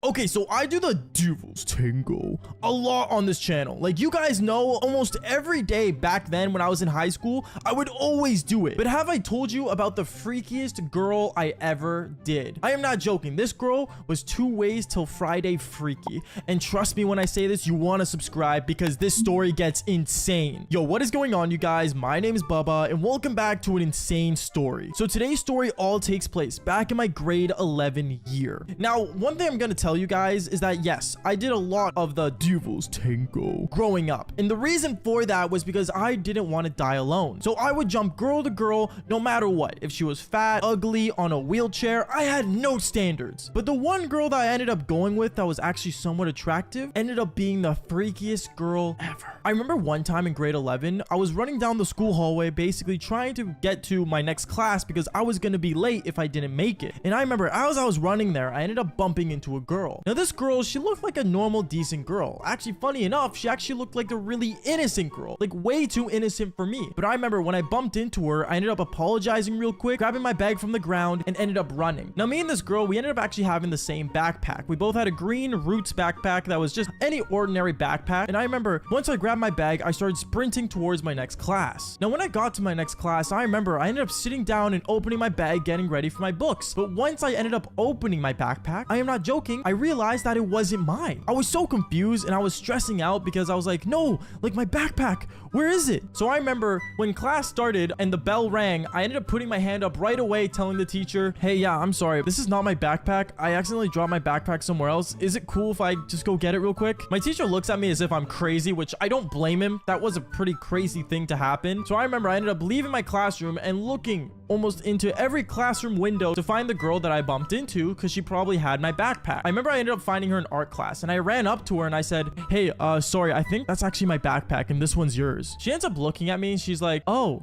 Okay, so I do the Devil's Tango a lot on this channel. Like, you guys know, almost every day back then when I was in high school, I would always do it. But have I told you about the freakiest girl I ever did? I am not joking. This girl was 2 ways till Friday freaky. And trust me when I say this, you want to subscribe because this story gets insane. Yo, what is going on, you guys? My name is Bubba, and welcome back to an insane story. So today's story all takes place back in my grade 11 year. Now, one thing I'm going to tell you guys is that yes, I did a lot of the Devil's Tango growing up. And the reason for that was because I didn't want to die alone. So I would jump girl to girl no matter what. If she was fat, ugly, on a wheelchair, I had no standards. But the one girl that I ended up going with that was actually somewhat attractive ended up being the freakiest girl ever. I remember one time in grade 11, I was running down the school hallway basically trying to get to my next class because I was going to be late if I didn't make it. And I remember as I was running there, I ended up bumping into a girl. Now this girl, she looked like a normal, decent girl. Actually, funny enough, she actually looked like a really innocent girl. Like way too innocent for me. But I remember when I bumped into her, I ended up apologizing real quick, grabbing my bag from the ground, and ended up running. Now me and this girl, we ended up actually having the same backpack. We both had a green Roots backpack that was just any ordinary backpack. And I remember once I grabbed my bag, I started sprinting towards my next class. Now when I got to my next class, I remember I ended up sitting down and opening my bag, getting ready for my books. But once I ended up opening my backpack, I am not joking, I realized that it wasn't mine. I was so confused and I was stressing out because I was like, no, like my backpack, where is it? So I remember when class started and the bell rang, I ended up putting my hand up right away telling the teacher, hey, yeah, I'm sorry, this is not my backpack. I accidentally dropped my backpack somewhere else. Is it cool if I just go get it real quick? My teacher looks at me as if I'm crazy, which I don't blame him. That was a pretty crazy thing to happen. So I remember I ended up leaving my classroom and looking almost into every classroom window to find the girl that I bumped into because she probably had my backpack. I remember I ended up finding her in art class and I ran up to her and I said, hey, sorry, I think that's actually my backpack and this one's yours. She ends up looking at me and she's like, oh,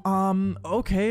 okay,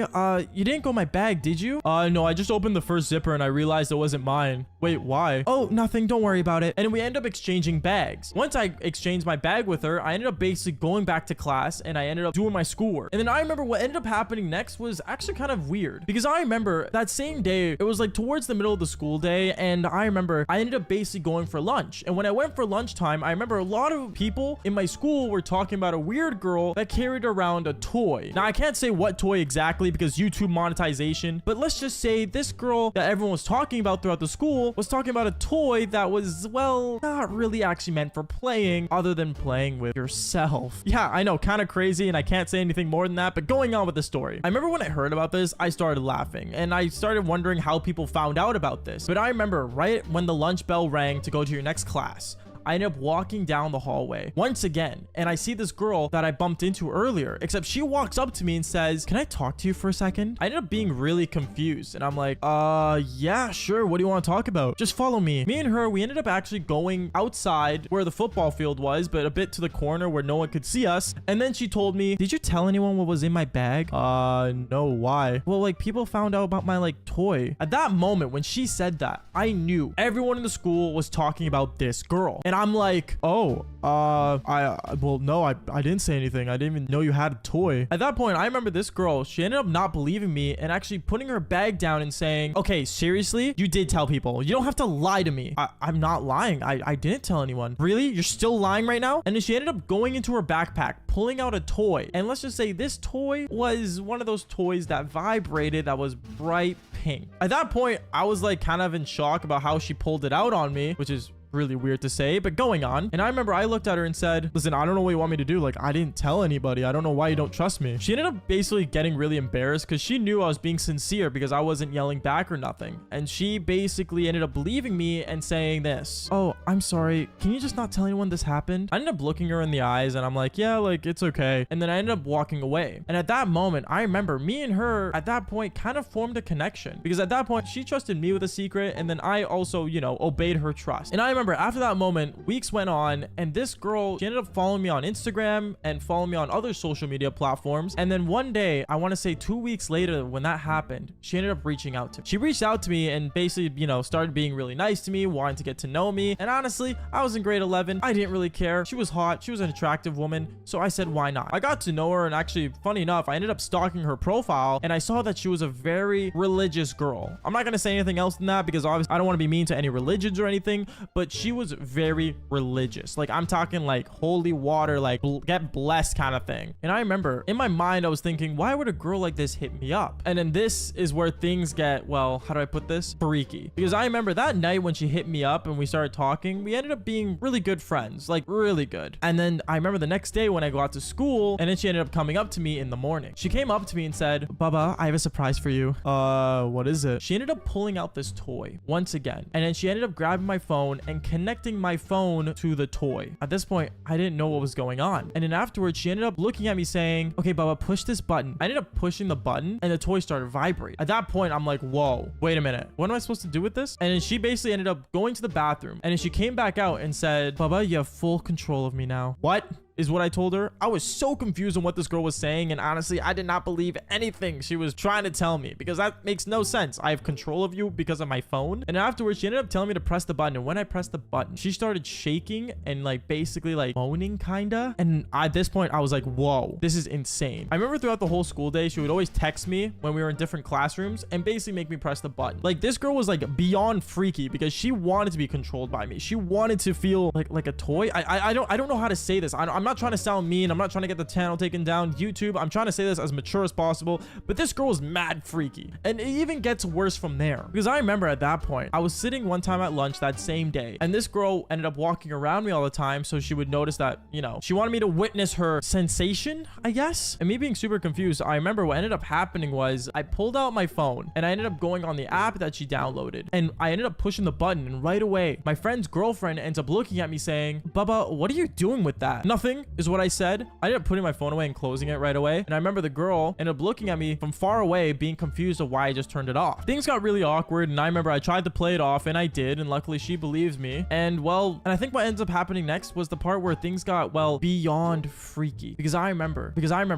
you didn't go my bag, did you? No, I just opened the first zipper and I realized it wasn't mine. Wait, why? Oh, nothing, don't worry about it. And we end up exchanging bags. Once I exchanged my bag with her, I ended up basically going back to class and I ended up doing my schoolwork. And then I remember what ended up happening next was actually kind of weird because I remember that same day, it was like towards the middle of the school day. And I remember I ended up basically going for lunch. And when I went for lunchtime, I remember a lot of people in my school were talking about a weird girl that carried around a toy. Now, I can't say what toy exactly because YouTube monetization, but let's just say this girl that everyone was talking about throughout the school was talking about a toy that was, well, not really actually meant for playing other than playing with yourself. Yeah, I know, kind of crazy, and I can't say anything more than that, but going on with the story. I remember when I heard about this, I started laughing, and I started wondering how people found out about this. But I remember right when the lunch bell rang to go to your next class, I ended up walking down the hallway once again, and I see this girl that I bumped into earlier, except she walks up to me and says, can I talk to you for a second? I ended up being really confused, and I'm like, yeah, sure. What do you want to talk about? Just follow me. Me and her, we ended up actually going outside where the football field was, but a bit to the corner where no one could see us. And then she told me, did you tell anyone what was in my bag? No, why? Well, like, people found out about my, like, toy. At that moment, when she said that, I knew everyone in the school was talking about this girl. And I'm like, oh, well, no, I didn't say anything. I didn't even know you had a toy. At that point, I remember this girl, she ended up not believing me and actually putting her bag down and saying, okay, seriously, you did tell people. You don't have to lie to me. I'm not lying. I didn't tell anyone. Really? You're still lying right now? And then she ended up going into her backpack, pulling out a toy. And let's just say this toy was one of those toys that vibrated that was bright pink. At that point, I was like kind of in shock about how she pulled it out on me, which is really weird to say, but going on. And I remember I looked at her and said, listen, I don't know what you want me to do. Like, I didn't tell anybody. I don't know why you don't trust me. She ended up basically getting really embarrassed because she knew I was being sincere because I wasn't yelling back or nothing. And she basically ended up believing me and saying this, oh, I'm sorry, can you just not tell anyone this happened? I ended up looking her in the eyes and I'm like, yeah, like, it's okay. And then I ended up walking away. And at that moment, I remember me and her at that point kind of formed a connection because at that point she trusted me with a secret, and then I also, you know, obeyed her trust. And I remember after that moment, weeks went on, and this girl, she ended up following me on Instagram and following me on other social media platforms. And then one day, I want to say 2 weeks later, when that happened, she ended up reaching out to me. She reached out to me and basically, you know, started being really nice to me, wanting to get to know me. And honestly, I was in grade 11. I didn't really care. She was hot. She was an attractive woman. So I said, why not? I got to know her, and actually, funny enough, I ended up stalking her profile, and I saw that she was a very religious girl. I'm not going to say anything else than that because obviously I don't want to be mean to any religions or anything, but but she was very religious. Like, I'm talking like holy water, like get blessed kind of thing. And I remember in my mind, I was thinking, why would a girl like this hit me up? And then this is where things get, well, how do I put this? Freaky. Because I remember that night when she hit me up and we started talking, we ended up being really good friends, like really good. And then I remember the next day when I go out to school, and then she ended up coming up to me in the morning. She came up to me and said, Baba, I have a surprise for you. What is it? She ended up pulling out this toy once again. And then she ended up grabbing my phone and connecting my phone to the toy. At this point, I didn't know what was going on. And then afterwards, she ended up looking at me saying, okay, Baba, push this button. I ended up pushing the button and the toy started vibrating. At that point, I'm like, whoa, wait a minute. What am I supposed to do with this? And then she basically ended up going to the bathroom. And then she came back out and said, Baba, you have full control of me now. What? Is what I told her. I was so confused on what this girl was saying, and honestly, I did not believe anything she was trying to tell me, because that makes no sense. I have control of you because of my phone. And afterwards, she ended up telling me to press the button, and when I pressed the button, she started shaking and like basically like moaning kinda. And at this point, I was like, whoa, this is insane. I remember throughout the whole school day, she would always text me when we were in different classrooms and basically make me press the button. Like, this girl was like beyond freaky because she wanted to be controlled by me. She wanted to feel like a toy. I don't know how to say this. I'm not trying to sound mean. I'm not trying to get the channel taken down YouTube. I'm trying to say this as mature as possible, but this girl is mad freaky. And it even gets worse from there, because I remember at that point, I was sitting one time at lunch that same day, and this girl ended up walking around me all the time, so she would notice that, you know, she wanted me to witness her sensation, I guess. And me being super confused, I remember what ended up happening was I pulled out my phone and I ended up going on the app that she downloaded, and I ended up pushing the button, and right away, my friend's girlfriend ends up looking at me saying, Baba, what are you doing with that? Nothing is what I said. I ended up putting my phone away and closing it right away. And I remember the girl ended up looking at me from far away, being confused of why I just turned it off. Things got really awkward, and I remember I tried to play it off, and I did, and luckily she believes me. And well, and I think what ends up happening next was the part where things got, well, beyond freaky. Because I remember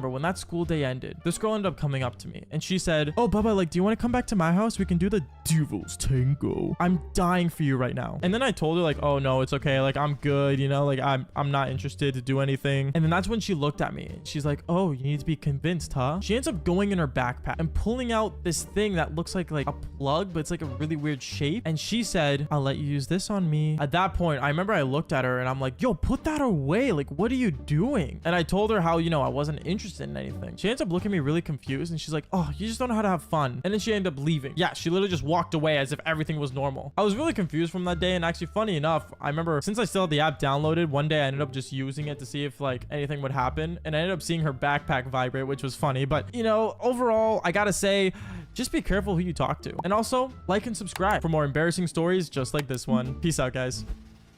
when that school day ended, this girl ended up coming up to me and she said, oh, Baba, like, do you want to come back to my house? We can do the Devil's Tango. I'm dying for you right now. And then I told her like, oh no, it's okay. Like, I'm good, you know, like I'm not interested to do anything. And then that's when she looked at me and she's like, oh, you need to be convinced, huh? She ends up going in her backpack and pulling out this thing that looks like a plug, but it's like a really weird shape. And she said, I'll let you use this on me. At that point, I remember I looked at her and I'm like, yo, put that away. Like, what are you doing? And I told her how, you know, I wasn't interested in anything. She ends up looking at me really confused and she's like, oh, you just don't know how to have fun. And then she ended up leaving. Yeah, she literally just walked away as if everything was normal. I was really confused from that day. And actually, funny enough, I remember since I still had the app downloaded, one day I ended up just using it to see if like anything would happen, and I ended up seeing her backpack vibrate, which was funny. But you know, overall, I gotta say, just be careful who you talk to, and also like and subscribe for more embarrassing stories just like this one. Peace out, guys.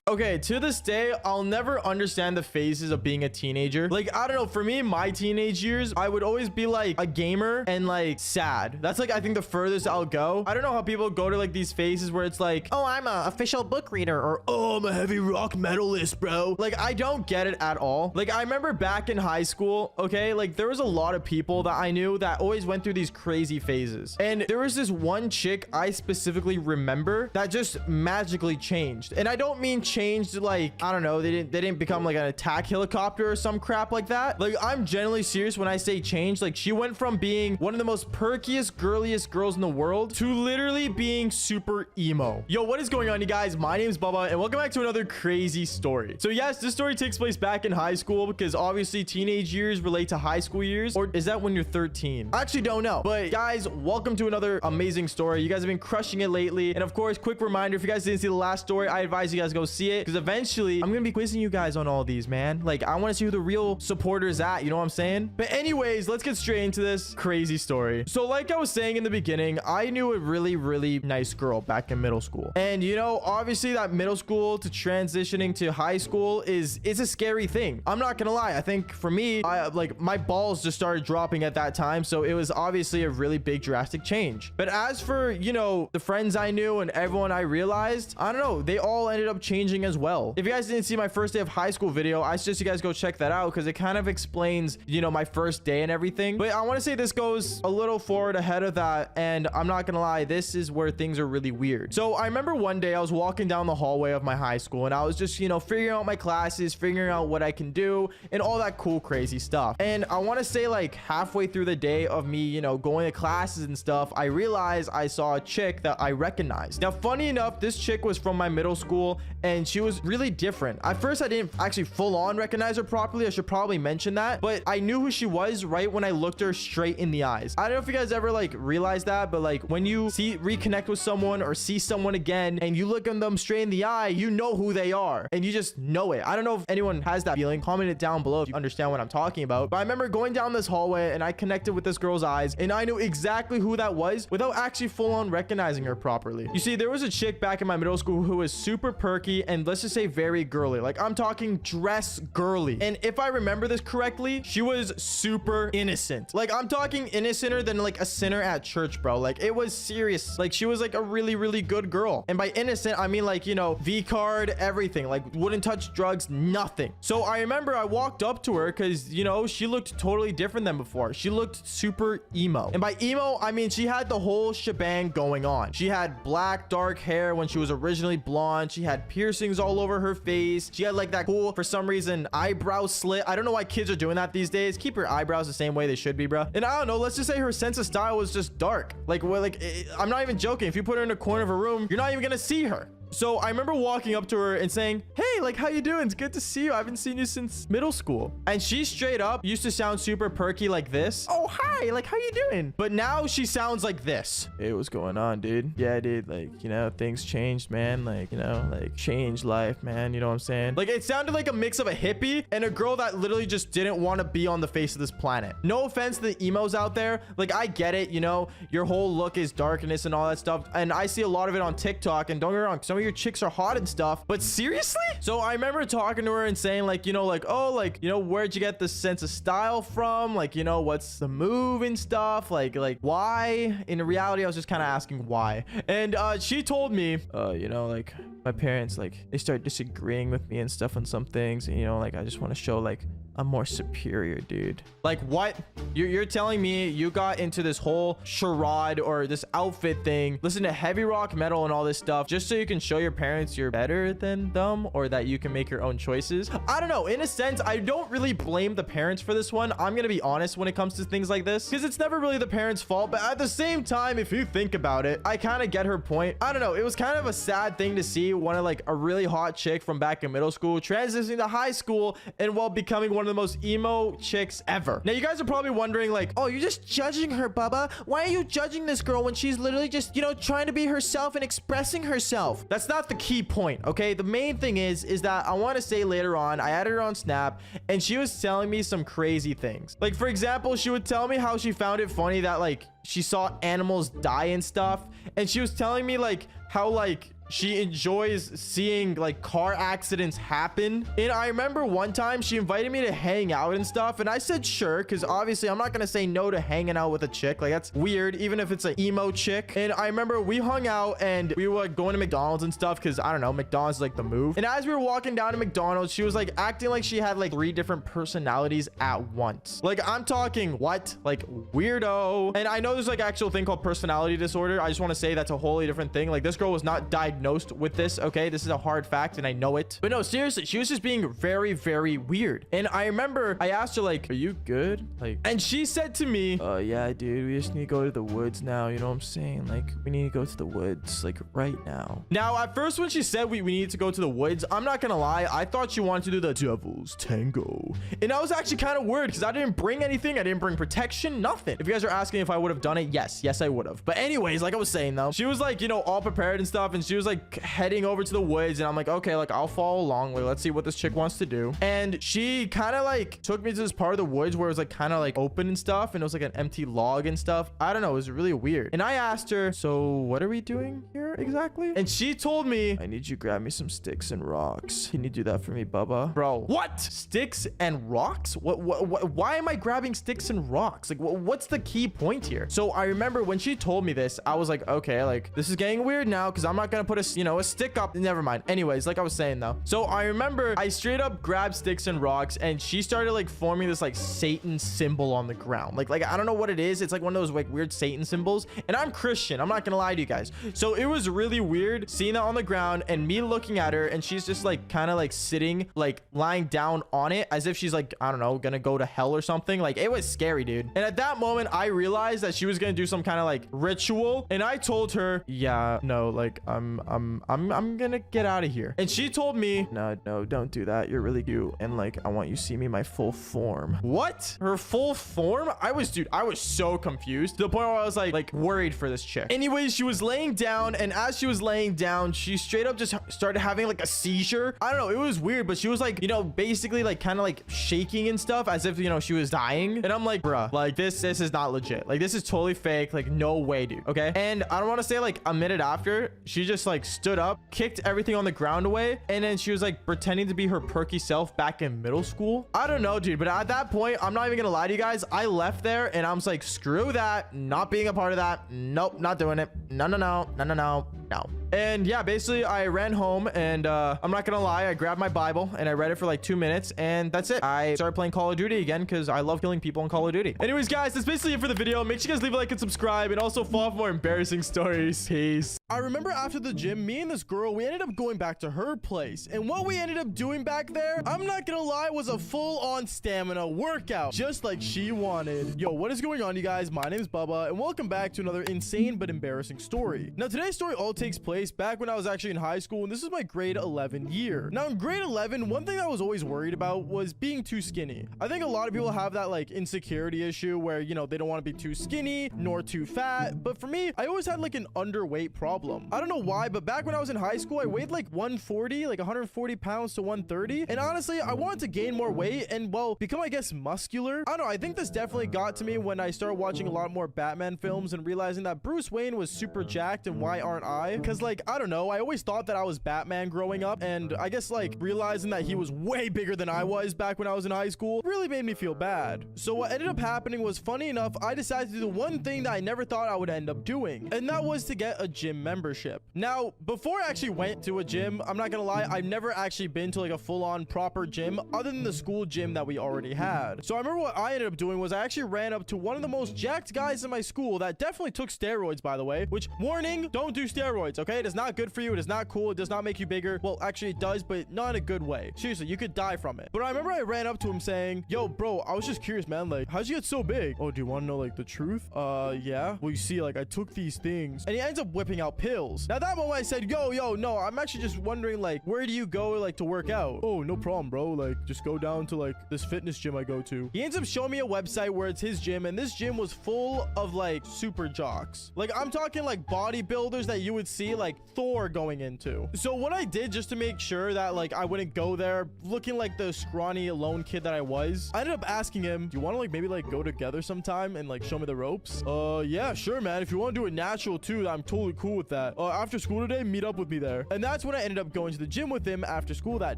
Okay, to this day, I'll never understand the phases of being a teenager. Like, I don't know, for me, my teenage years, I would always be like a gamer and like sad. That's like, I think the furthest I'll go. I don't know how people go to like these phases where it's like, oh, I'm a official book reader, or oh, I'm a heavy rock metalist, bro. Like, I don't get it at all. Like, I remember back in high school, okay, like there was a lot of people that I knew that always went through these crazy phases. And there was this one chick I specifically remember that just magically changed. And I don't mean changed, like, I don't know, they didn't become like an attack helicopter or some crap like that. Like, I'm genuinely serious when I say change. Like, she went from being one of the most perkiest, girliest girls in the world to literally being super emo. Yo, what is going on, you guys? My name is Bubba, and welcome back to another crazy story. So yes, this story takes place back in high school, because obviously teenage years relate to high school years. Or is that when you're 13? I actually don't know. But guys, welcome to another amazing story. You guys have been crushing it lately. And of course, quick reminder, if you guys didn't see the last story, I advise you guys go see it, because eventually I'm gonna be quizzing you guys on all these, man. Like, I want to see who the real supporters at, you know what I'm saying? But anyways, let's get straight into this crazy story. So like I was saying in the beginning, I knew a really nice girl back in middle school. And you know, obviously that middle school to transitioning to high school is a scary thing. I'm not gonna lie. I think for me, like my balls just started dropping at that time. So it was obviously a really big drastic change. But as for, you know, the friends I knew and everyone I realized, I don't know, they all ended up changing as well. If you guys didn't see my first day of high school video, I suggest you guys go check that out, because it kind of explains, you know, my first day and everything. But I want to say this goes a little forward ahead of that, and I'm not gonna lie, this is where things are really weird. So I remember one day I was walking down the hallway of my high school, and I was just, you know, figuring out my classes, figuring out what I can do, and all that cool crazy stuff. And I want to say, like, halfway through the day of me, you know, going to classes and stuff, I realized I saw a chick that I recognized. Now, funny enough, this chick was from my middle school, and and she was really different. At first, I didn't actually full on recognize her properly. I should probably mention that, but I knew who she was right when I looked her straight in the eyes. I don't know if you guys ever like realize that, but like when you reconnect with someone or see someone again and you look at them straight in the eye, you know who they are and you just know it. I don't know if anyone has that feeling. Comment it down below if you understand what I'm talking about. But I remember going down this hallway and I connected with this girl's eyes and I knew exactly who that was without actually full on recognizing her properly. You see, there was a chick back in my middle school who was super perky and let's just say very girly. Like I'm talking dress girly. And if I remember this correctly, she was super innocent. Like I'm talking innocenter than like a sinner at church, bro. Like it was serious. Like she was like a really, really good girl. And by innocent, I mean like, you know, V card, everything. Like wouldn't touch drugs, nothing. So I remember I walked up to her because, you know, she looked totally different than before. She looked super emo. And by emo, I mean she had the whole shebang going on. She had black, dark hair when she was originally blonde. She had piercings all over her face. She had like that cool, for some reason, eyebrow slit. I don't know why kids are doing that these days. Keep your eyebrows the same way they should be, bro. And I don't know, let's just say her sense of style was just dark. Like, well, like I'm not even joking. If you put her in a corner of a room, you're not even gonna see her. So I remember walking up to her and saying, hey, like, how you doing? It's good to see you. I haven't seen you since middle school. And she straight up used to sound super perky like this. Oh, hi, like, how you doing? But now she sounds like this. Hey, what's going on, dude? Yeah, dude, like, you know, things changed, man. Like, you know, like, changed life, man. You know what I'm saying? Like, it sounded like a mix of a hippie and a girl that literally just didn't want to be on the face of this planet. No offense to the emos out there. Like, I get it, you know, your whole look is darkness and all that stuff. And I see a lot of it on TikTok. And don't get me wrong, some of your chicks are hot and stuff, but seriously? So I remember talking to her and saying like, you know, like, oh, like, you know, where'd you get this sense of style from? Like, you know, what's the move and stuff? Like why? In reality, I was just kind of asking why. And she told me, you know, like my parents, like they start disagreeing with me and stuff on some things. And, you know, like, I just want to show like I'm more superior, dude. Like what? You're telling me you got into this whole charade or this outfit thing, listen to heavy rock metal and all this stuff just so you can show your parents you're better than them or that you can make your own choices? I don't know. In a sense, I don't really blame the parents for this one. I'm gonna be honest when it comes to things like this because it's never really the parents' fault. But at the same time, if you think about it, I kind of get her point. I don't know. It was kind of a sad thing to see one of like a really hot chick from back in middle school transitioning to high school and while becoming one of the most emo chicks ever. Now you guys are probably wondering like, oh, you're just judging her, Bubba. Why are you judging this girl when she's literally just, you know, trying to be herself and expressing herself? That's not the key point, okay? The main thing is that I want to say later on, I added her on Snap and she was telling me some crazy things. Like for example, she would tell me how she found it funny that like she saw animals die and stuff. And she was telling me like how like she enjoys seeing like car accidents happen. And I remember one time she invited me to hang out and stuff. And I said, sure. Cause obviously I'm not going to say no to hanging out with a chick. Like that's weird. Even if it's an emo chick. And I remember we hung out and we were like, going to McDonald's and stuff. Cause I don't know, McDonald's is like the move. And as we were walking down to McDonald's, she was like acting like she had like 3 different personalities at once. Like I'm talking what? Like weirdo. And I know there's like actual thing called personality disorder. I just want to say that's a wholly different thing. Like this girl was not diagnosed with this, okay? This is a hard fact and I know it. But no, seriously, she was just being very, very weird. And I remember I asked her like, are you good? Like, and she said to me, yeah, dude, we just need to go to the woods now. You know what I'm saying? Like, we need to go to the woods like right now. Now, at first when she said we needed to go to the woods, I'm not gonna lie, I thought she wanted to do the devil's tango. And I was actually kind of worried because I didn't bring anything. I didn't bring protection, nothing. If you guys are asking if I would have done it, yes, I would have. But anyways, like I was saying though, she was like, you know, all prepared and stuff. And she was like heading over to the woods and I'm like, okay, like I'll follow along. Like, let's see what this chick wants to do. And she kind of like took me to this part of the woods where it was like kind of like open and stuff. And it was like an empty log and stuff. I don't know. It was really weird. And I asked her, so what are we doing here exactly? And she told me, I need you to grab me some sticks and rocks. Can you do that for me, Bubba? Bro, what? Sticks and rocks? What, why am I grabbing sticks and rocks? Like, what's the key point here? So I remember when she told me this, I was like, okay, like this is getting weird now because I'm not going to put a, you know, a stick up. Never mind. Anyways, like I was saying though. So I remember I straight up grabbed sticks and rocks and she started like forming this like Satan symbol on the ground. Like I don't know what it is. It's like one of those like weird Satan symbols. And I'm Christian. I'm not going to lie to you guys. So it was really weird seeing that on the ground and me looking at her and she's just like kind of like sitting, like lying down on it as if she's like, I don't know, gonna go to hell or something. Like it was scary, dude. And at that moment, I realized that she was gonna do some kind of like ritual. And I told her, yeah, no, like I'm I'm gonna get out of here. And she told me, no, don't do that. You're really cute. And like, I want you to see me my full form. What? Her full form? I was so confused to the point where I was like worried for this chick. Anyways, she was laying down, and as she was laying down, she straight up just started having like a seizure. I don't know. It was weird, but she was like, basically like kind of like shaking and stuff as if, she was dying. And I'm like, bruh, like this is not legit. Like this is totally fake. Like no way, dude. Okay. And I don't want to say like a minute after, she just like stood up, kicked everything on the ground away, and then she was like pretending to be her perky self back in middle school. I don't know, dude, but at that point, I'm not even gonna lie to you guys. I left there and I was like, screw that, not being a part of that. Nope, not doing it. No. And yeah, basically I ran home, and I'm not gonna lie, I grabbed my Bible and I read it for like 2 minutes, and that's it. I started playing Call of Duty again because I love killing people in Call of Duty. Anyways, guys, that's basically it for the video. Make sure you guys leave a like and subscribe, and also follow for more embarrassing stories. Peace. I remember after the gym, me and this girl, we ended up going back to her place, and what we ended up doing back there, I'm not gonna lie, was a full-on stamina workout, just like she wanted. Yo, what is going on, you guys? My name is Bubba, and welcome back to another insane but embarrassing story. Now, today's story all takes place back when I was actually in high school, and this is my grade 11 year. Now, in grade 11, one thing I was always worried about was being too skinny. I think a lot of people have that like insecurity issue where, they don't want to be too skinny nor too fat, but for me, I always had like an underweight problem. I don't know why, but back when I was in high school, I weighed like 140, like 140 pounds to 130, and honestly, I wanted to gain more weight and, well, become, I guess, muscular. I don't know, I think this definitely got to me when I started watching a lot more Batman films and realizing that Bruce Wayne was super jacked, and why aren't I? Because, like, I don't know, I always thought that I was Batman growing up, and I guess, like, realizing that he was way bigger than I was back when I was in high school really made me feel bad. So what ended up happening was, funny enough, I decided to do the one thing that I never thought I would end up doing, and that was to get a gym membership. Now, before I actually went to a gym, I'm not gonna lie, I've never actually been to like a full-on proper gym other than the school gym that we already had. So I remember what I ended up doing was I actually ran up to one of the most jacked guys in my school that definitely took steroids, by the way, which, warning, don't do steroids, okay? It is not good for you. It is not cool. It does not make you bigger. Well, actually it does, but not in a good way. Seriously, you could die from it. But I remember I ran up to him saying, yo, bro, I was just curious, man, like, how'd you get so big? Oh, do you want to know like the truth? Yeah. Well, you see, like, I took these things, and he ends up whipping out pills. Now, that moment I said, yo, no, I'm actually just wondering, like, where do you go, like, to work out? Oh, no problem, bro. Like, just go down to, like, this fitness gym I go to. He ends up showing me a website where it's his gym, and this gym was full of, like, super jocks. Like, I'm talking, like, bodybuilders that you would see, like, Thor going into. So what I did just to make sure that, like, I wouldn't go there looking like the scrawny, lone kid that I was, I ended up asking him, do you want to, like, maybe, like, go together sometime and, like, show me the ropes? Yeah, sure, man. If you want to do it natural, too, I'm totally cool with that. After school today, meet up with me there. And that's when I ended up going to the gym with him after school that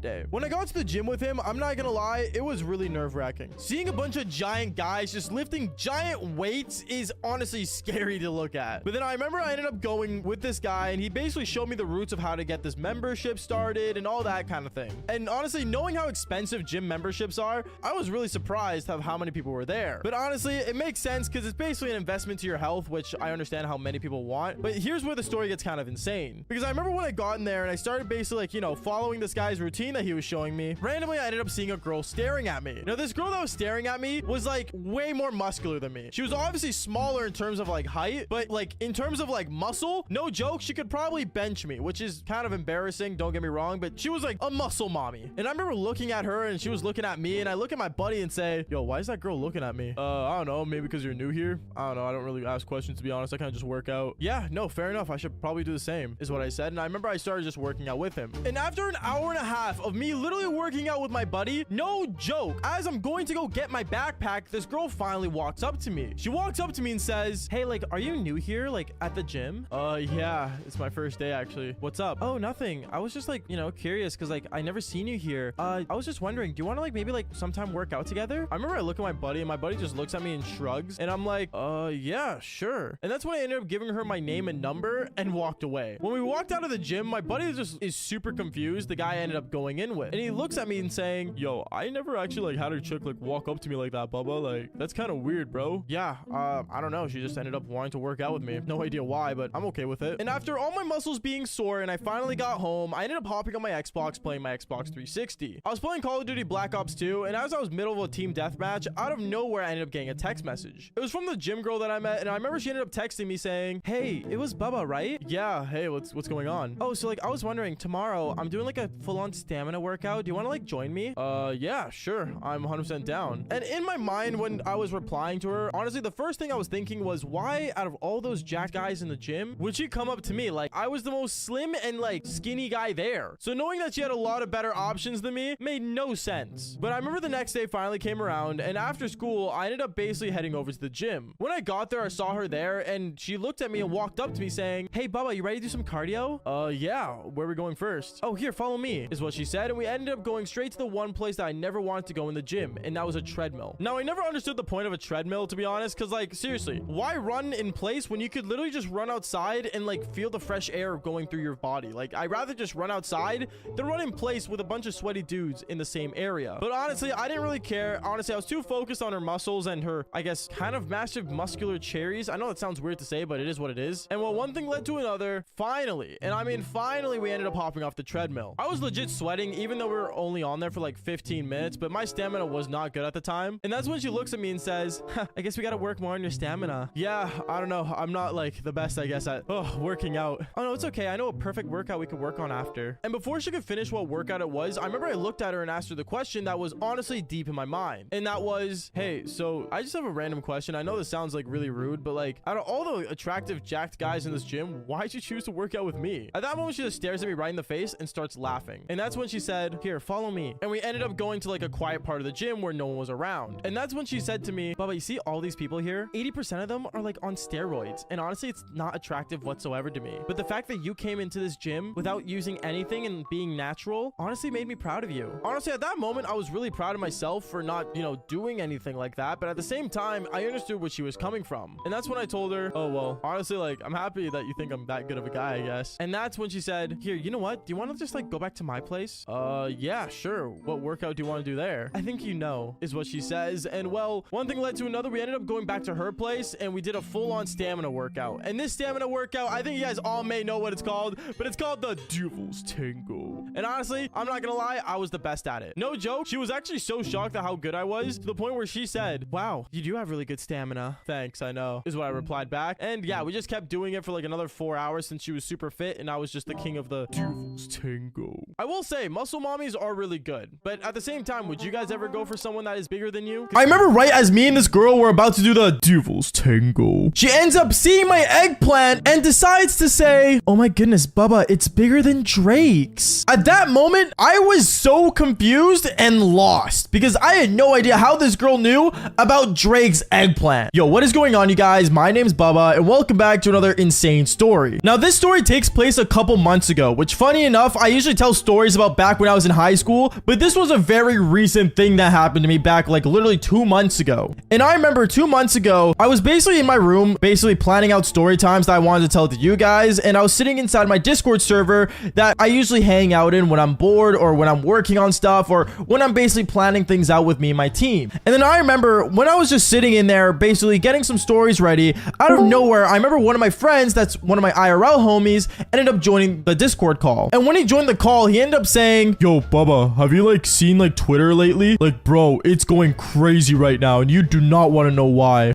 day. When I got to the gym with him, I'm not gonna lie, it was really nerve-wracking. Seeing a bunch of giant guys just lifting giant weights is honestly scary to look at. But then I remember I ended up going with this guy, and he basically showed me the routes of how to get this membership started and all that kind of thing. And honestly, knowing how expensive gym memberships are, I was really surprised of how many people were there. But honestly, it makes sense because it's basically an investment to your health, which I understand how many people want. But here's where the story gets kind of insane. Because I remember when I got in there and I started basically like, following this guy's routine that he was showing me, randomly I ended up seeing a girl staring at me. Now, this girl that was staring at me was like way more muscular than me. She was obviously smaller in terms of like height, but like in terms of like muscle, no joke, she could probably bench me, which is kind of embarrassing, don't get me wrong, but she was like a muscle mommy. And I remember looking at her and she was looking at me, and I look at my buddy and say, yo, why is that girl looking at me? I don't know, maybe because you're new here. I don't know, I don't really ask questions, to be honest. I kind of just work out. Yeah, no, fair enough. I should probably do the same, is what I said. And I remember I started just working out with him. And after an hour and a half of me literally working out with my buddy, no joke, as I'm going to go get my backpack, this girl finally walks up to me. She walks up to me and says, hey, like, are you new here, like, at the gym? Yeah, it's my first day, actually. What's up? Oh, nothing. I was just, like, curious, because, like, I never seen you here. I was just wondering, do you want to, like, maybe, like, sometime work out together? I remember I look at my buddy, and my buddy just looks at me and shrugs, and I'm like, yeah, sure. And that's when I ended up giving her my name and number and walked away. When we walked out of the gym, my buddy just is super confused, the guy I ended up going in with. And he looks at me and saying, yo, I never actually, like, had a chick, like, walk up to me like that, Bubba. Like, that's kind of weird, bro. Yeah, I don't know. She just ended up wanting to work out with me. No idea why, but I'm okay with it. And after after all my muscles being sore and I finally got home, I ended up hopping on my Xbox playing my Xbox 360. I was playing Call of Duty Black Ops 2, and as I was middle of a team deathmatch, out of nowhere I ended up getting a text message. It was from the gym girl that I met, and I remember she ended up texting me saying, "Hey, it was Bubba, right?" "Yeah, hey, what's going on?" "Oh, so like I was wondering, tomorrow I'm doing like a full-on stamina workout. Do you want to like join me?" Yeah, sure. I'm 100% down." And in my mind when I was replying to her, honestly, the first thing I was thinking was, why out of all those jacked guys in the gym would she come up to me? Like, I was the most slim and like skinny guy there. So knowing that she had a lot of better options than me made no sense. But I remember the next day finally came around, and after school I ended up basically heading over to the gym. When I got there, I saw her there, and she looked at me and walked up to me saying, "Hey Bubba, you ready to do some cardio?" Yeah, where are we going first?" "Oh, here, follow me," is what she said, and we ended up going straight to the one place that I never wanted to go in the gym, and that was a treadmill. Now, I never understood the point of a treadmill, to be honest, because like, seriously, why run in place when you could literally just run outside and like feel the fresh air going through your body? Like, I'd rather just run outside than run in place with a bunch of sweaty dudes in the same area. But honestly, I didn't really care. Honestly, I was too focused on her muscles and her, I guess, kind of massive muscular cherries. I know that sounds weird to say, but it is what it is. And well, one thing led to another. Finally, and I mean finally, we ended up hopping off the treadmill. I was legit sweating, even though we were only on there for like 15 minutes, but my stamina was not good at the time. And that's when she looks at me and says, "I guess we gotta work more on your stamina." Yeah, I don't know. I'm not like the best, I guess, at working out. "Oh no, it's okay. I know a perfect workout we could work on after." And before she could finish what workout it was, I remember I looked at her and asked her the question that was honestly deep in my mind. And that was, "Hey, so I just have a random question. I know this sounds like really rude, but like, out of all the attractive jacked guys in this gym, why'd you choose to work out with me?" At that moment, she just stares at me right in the face and starts laughing. And that's when she said, "Here, follow me." And we ended up going to like a quiet part of the gym where no one was around. And that's when she said to me, "Bubba, you see all these people here? 80% of them are like on steroids. And honestly, it's not attractive whatsoever to me. But the fact that you came into this gym without using anything and being natural honestly made me proud of you." Honestly, at that moment, I was really proud of myself for not, doing anything like that. But at the same time, I understood where she was coming from. And that's when I told her, "Oh, well, honestly, like, I'm happy that you think I'm that good of a guy, I guess." And that's when she said, "Here, you know what? Do you want to just like go back to my place?" Yeah, sure. What workout do you want to do there?" "I think you know," is what she says. And well, one thing led to another. We ended up going back to her place and we did a full-on stamina workout. And this stamina workout, I think you guys all may know what it's called, but it's called the Devil's Tango. And honestly, I'm not gonna lie, I was the best at it. No joke, she was actually so shocked at how good I was, to the point where she said, "Wow, you do have really good stamina." "Thanks, I know," is what I replied back. And yeah, we just kept doing it for like another 4 hours since she was super fit and I was just the king of the Devil's Tango. I will say, muscle mommies are really good, but at the same time, would you guys ever go for someone that is bigger than you? I remember right as me and this girl were about to do the Devil's Tango, she ends up seeing my eggplant and decides to say, "Oh my goodness, Bubba, it's bigger than Drake's." At that moment, I was so confused and lost because I had no idea how this girl knew about Drake's eggplant. Yo, what is going on, you guys? My name's Bubba and welcome back to another insane story. Now, this story takes place a couple months ago, which funny enough, I usually tell stories about back when I was in high school, but this was a very recent thing that happened to me back like literally 2 months ago. And I remember 2 months ago, I was basically in my room, basically planning out story times that I wanted to tell to you guys, and I was sitting inside my Discord server that I usually hang out in when I'm bored or when I'm working on stuff or when I'm basically planning things out with me and my team. And then I remember when I was just sitting in there basically getting some stories ready, out of nowhere, I remember one of my friends, that's one of my IRL homies, ended up joining the Discord call. And when he joined the call, he ended up saying, "Yo, Bubba, have you like seen like Twitter lately? Like, bro, it's going crazy right now and you do not want to know why."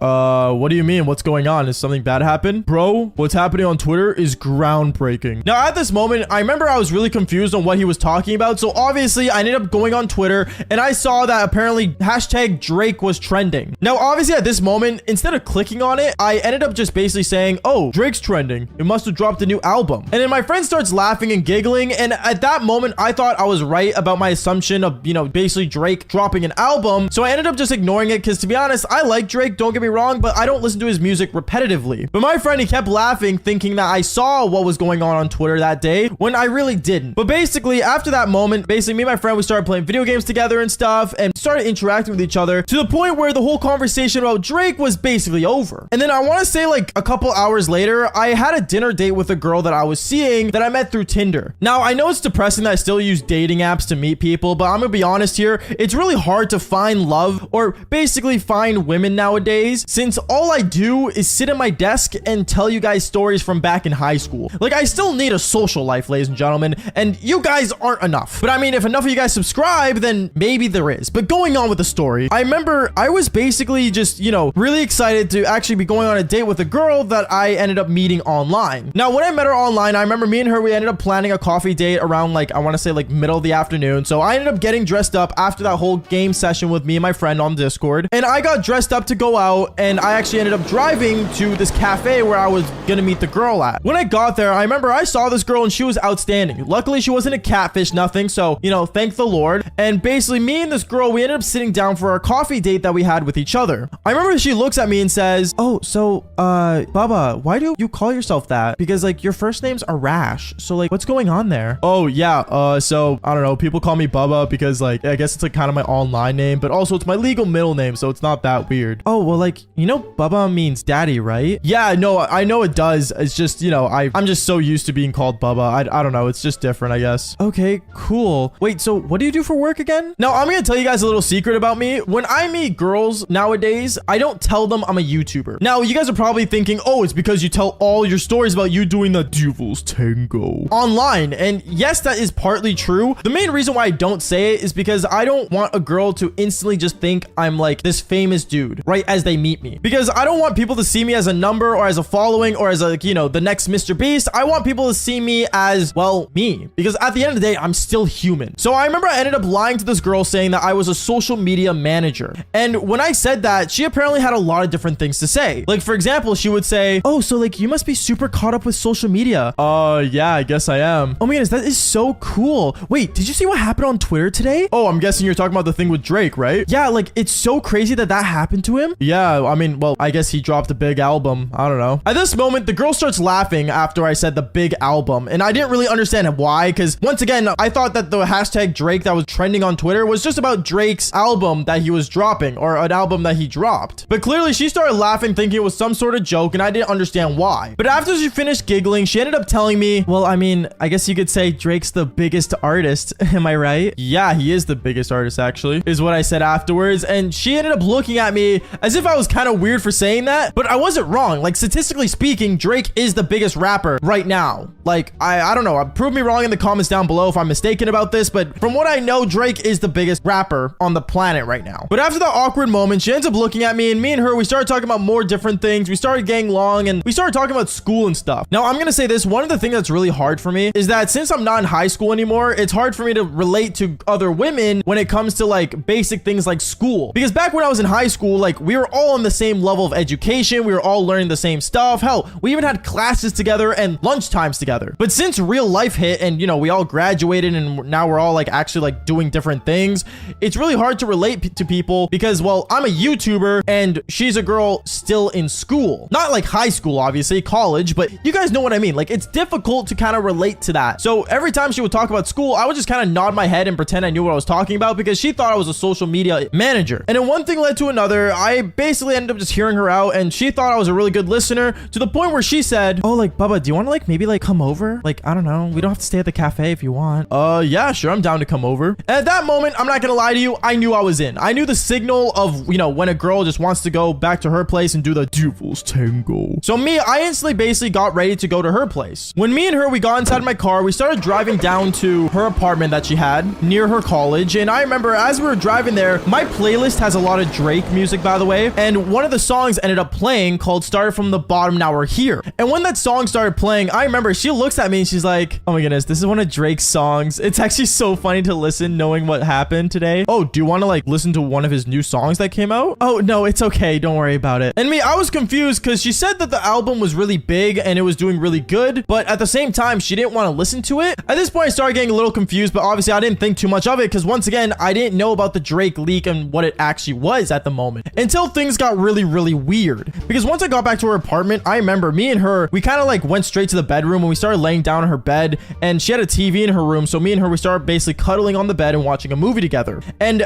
What do you mean? What's going on? Is something bad happen? "Bro, what's happening on Twitter is groundbreaking." Now, at this moment, I remember I was really confused on what he was talking about. So obviously I ended up going on Twitter and I saw that apparently hashtag Drake was trending. Now, obviously at this moment, instead of clicking on it, I ended up just basically saying, "Oh, Drake's trending. It must have dropped a new album." And then my friend starts laughing and giggling. And at that moment, I thought I was right about my assumption of, basically Drake dropping an album. So I ended up just ignoring it because, to be honest, I like Drake, don't get me wrong, but I don't listen to his music repetitively. But my friend, he kept laughing, thinking that I saw what was going on Twitter that day when I really didn't. But basically, after that moment, basically me and my friend, we started playing video games together and stuff and started interacting with each other to the point where the whole conversation about Drake was basically over. And then I want to say like a couple hours later, I had a dinner date with a girl that I was seeing that I met through Tinder. Now, I know it's depressing that I still use dating apps to meet people, but I'm gonna be honest here, it's really hard to find love or basically find women nowadays, since all I do is sit at my desk and tell you guys stories from back back in high school. Like, I still need a social life, ladies and gentlemen, and you guys aren't enough. But I mean, if enough of you guys subscribe, then maybe there is. But going on with the story, I remember I was basically just, you know, really excited to actually be going on a date with a girl that I ended up meeting online. Now, when I met her online, I remember me and her, we ended up planning a coffee date around, like, I want to say like middle of the afternoon. So I ended up getting dressed up after that whole game session with me and my friend on Discord, and I got dressed up to go out, and I actually ended up driving to this cafe where I was gonna meet the girl at. When I got there, I remember I saw this girl and she was outstanding. Luckily, she wasn't a catfish, nothing. So, you know, thank the Lord. And basically me and this girl, we ended up sitting down for our coffee date that we had with each other. I remember she looks at me and says, "Oh, so, Bubba, why do you call yourself that? Because like your first name's Arash. So like, what's going on there?" "Oh yeah, so I don't know. People call me Bubba because like, I guess it's like kind of my online name, but also it's my legal middle name. So it's not that weird." "Oh, well, like, you know, Bubba means daddy, right?" "Yeah, no, I know it does. It's just, you know, I'm just so used to being called Bubba. I don't know. It's just different, I guess." "Okay, cool. Wait, so what do you do for work again?" Now, I'm going to tell you guys a little secret about me. When I meet girls nowadays, I don't tell them I'm a YouTuber. Now, you guys are probably thinking, "Oh, it's because you tell all your stories about you doing the Devil's Tango online." And yes, that is partly true. The main reason why I don't say it is because I don't want a girl to instantly just think I'm like this famous dude right as they meet me. Because I don't want people to see me as a number or as a following or as a, you know, the next Mr. Beast. I want people to see me as, well, me. Because at the end of the day, I'm still human. So I remember I ended up lying to this girl saying that I was a social media manager. And when I said that, she apparently had a lot of different things to say. Like, for example, she would say, "Oh, so like you must be super caught up with social media." Yeah, I guess I am." "Oh my goodness, that is so cool. Wait, did you see what happened on Twitter today?" "Oh, I'm guessing you're talking about the thing with Drake, right?" "Yeah, like it's so crazy that happened to him." "Yeah, I mean, well, I guess he dropped a big album. I don't know." At this moment, the girl starts laughing after I said the big album, and I didn't really understand why, because once again, I thought that the hashtag Drake that was trending on Twitter was just about Drake's album that he was dropping, or an album that he dropped. But clearly she started laughing thinking it was some sort of joke, and I didn't understand why. But after she finished giggling, she ended up telling me, "Well, I mean, I guess you could say Drake's the biggest artist." Am I right? "Yeah, he is the biggest artist, actually," is what I said afterwards. And she ended up looking at me as if I was kind of weird for saying that, but I wasn't wrong. Like, statistically speaking, Drake is the biggest rapper right now. Like, I don't know. Prove me wrong in the comments down below if I'm mistaken about this, but from what I know, Drake is the biggest rapper on the planet right now. But after that awkward moment, she ends up looking at me, and me and her, we started talking about more different things. We started getting along, and we started talking about school and stuff. Now, I'm gonna say this. One of the things that's really hard for me is that since I'm not in high school anymore, it's hard for me to relate to other women when it comes to like basic things like school. Because back when I was in high school, like we were all on the same level of education. We were all learning the same stuff. Hell, we even had classes together and lunch times together. But since real life hit and, you know, we all graduated and now we're all like actually like doing different things, it's really hard to relate to people because, well, I'm a YouTuber and she's a girl still in school. Not like high school, obviously, college, but you guys know what I mean. Like, it's difficult to kind of relate to that. So every time she would talk about school, I would just kind of nod my head and pretend I knew what I was talking about because she thought I was a social media manager. And then one thing led to another. I basically ended up just hearing her out, and she thought I was a really good listener to the point where she said, "Oh, like, Bubba, do you want to like maybe like come over? Like, I don't know. We don't have to stay at the cafe if you want." Yeah, sure. I'm down to come over." And at that moment, I'm not going to lie to you. I knew I was in. I knew the signal of, you know, when a girl just wants to go back to her place and do the Devil's Tango. So me, I instantly basically got ready to go to her place. When me and her, we got inside my car, we started driving down to her apartment that she had near her college. And I remember as we were driving there, my playlist has a lot of Drake music, by the way. And one of the songs ended up playing called Started From the Bottom, Now We're Here. And when that song started playing, I remember she looks at me and she's like, "Oh my goodness, this is one of Drake's songs." It's actually so funny to listen knowing what happened today. "Oh, do you want to like listen to one of his new songs that came out?" "Oh, no, it's okay. Don't worry about it." And me, I was confused because she said that the album was really big and it was doing really good, but at the same time, she didn't want to listen to it. At this point, I started getting a little confused, but obviously I didn't think too much of it because once again, I didn't know about the Drake leak and what it actually was at the moment until things got really, really weird. Because once I got back to her apartment, I remember me and her, we kind of like went straight to the bedroom and we started laying down in her bed, and she had a TV in her room. So me and her, we started basically cuddling on the bed and watching a movie together. And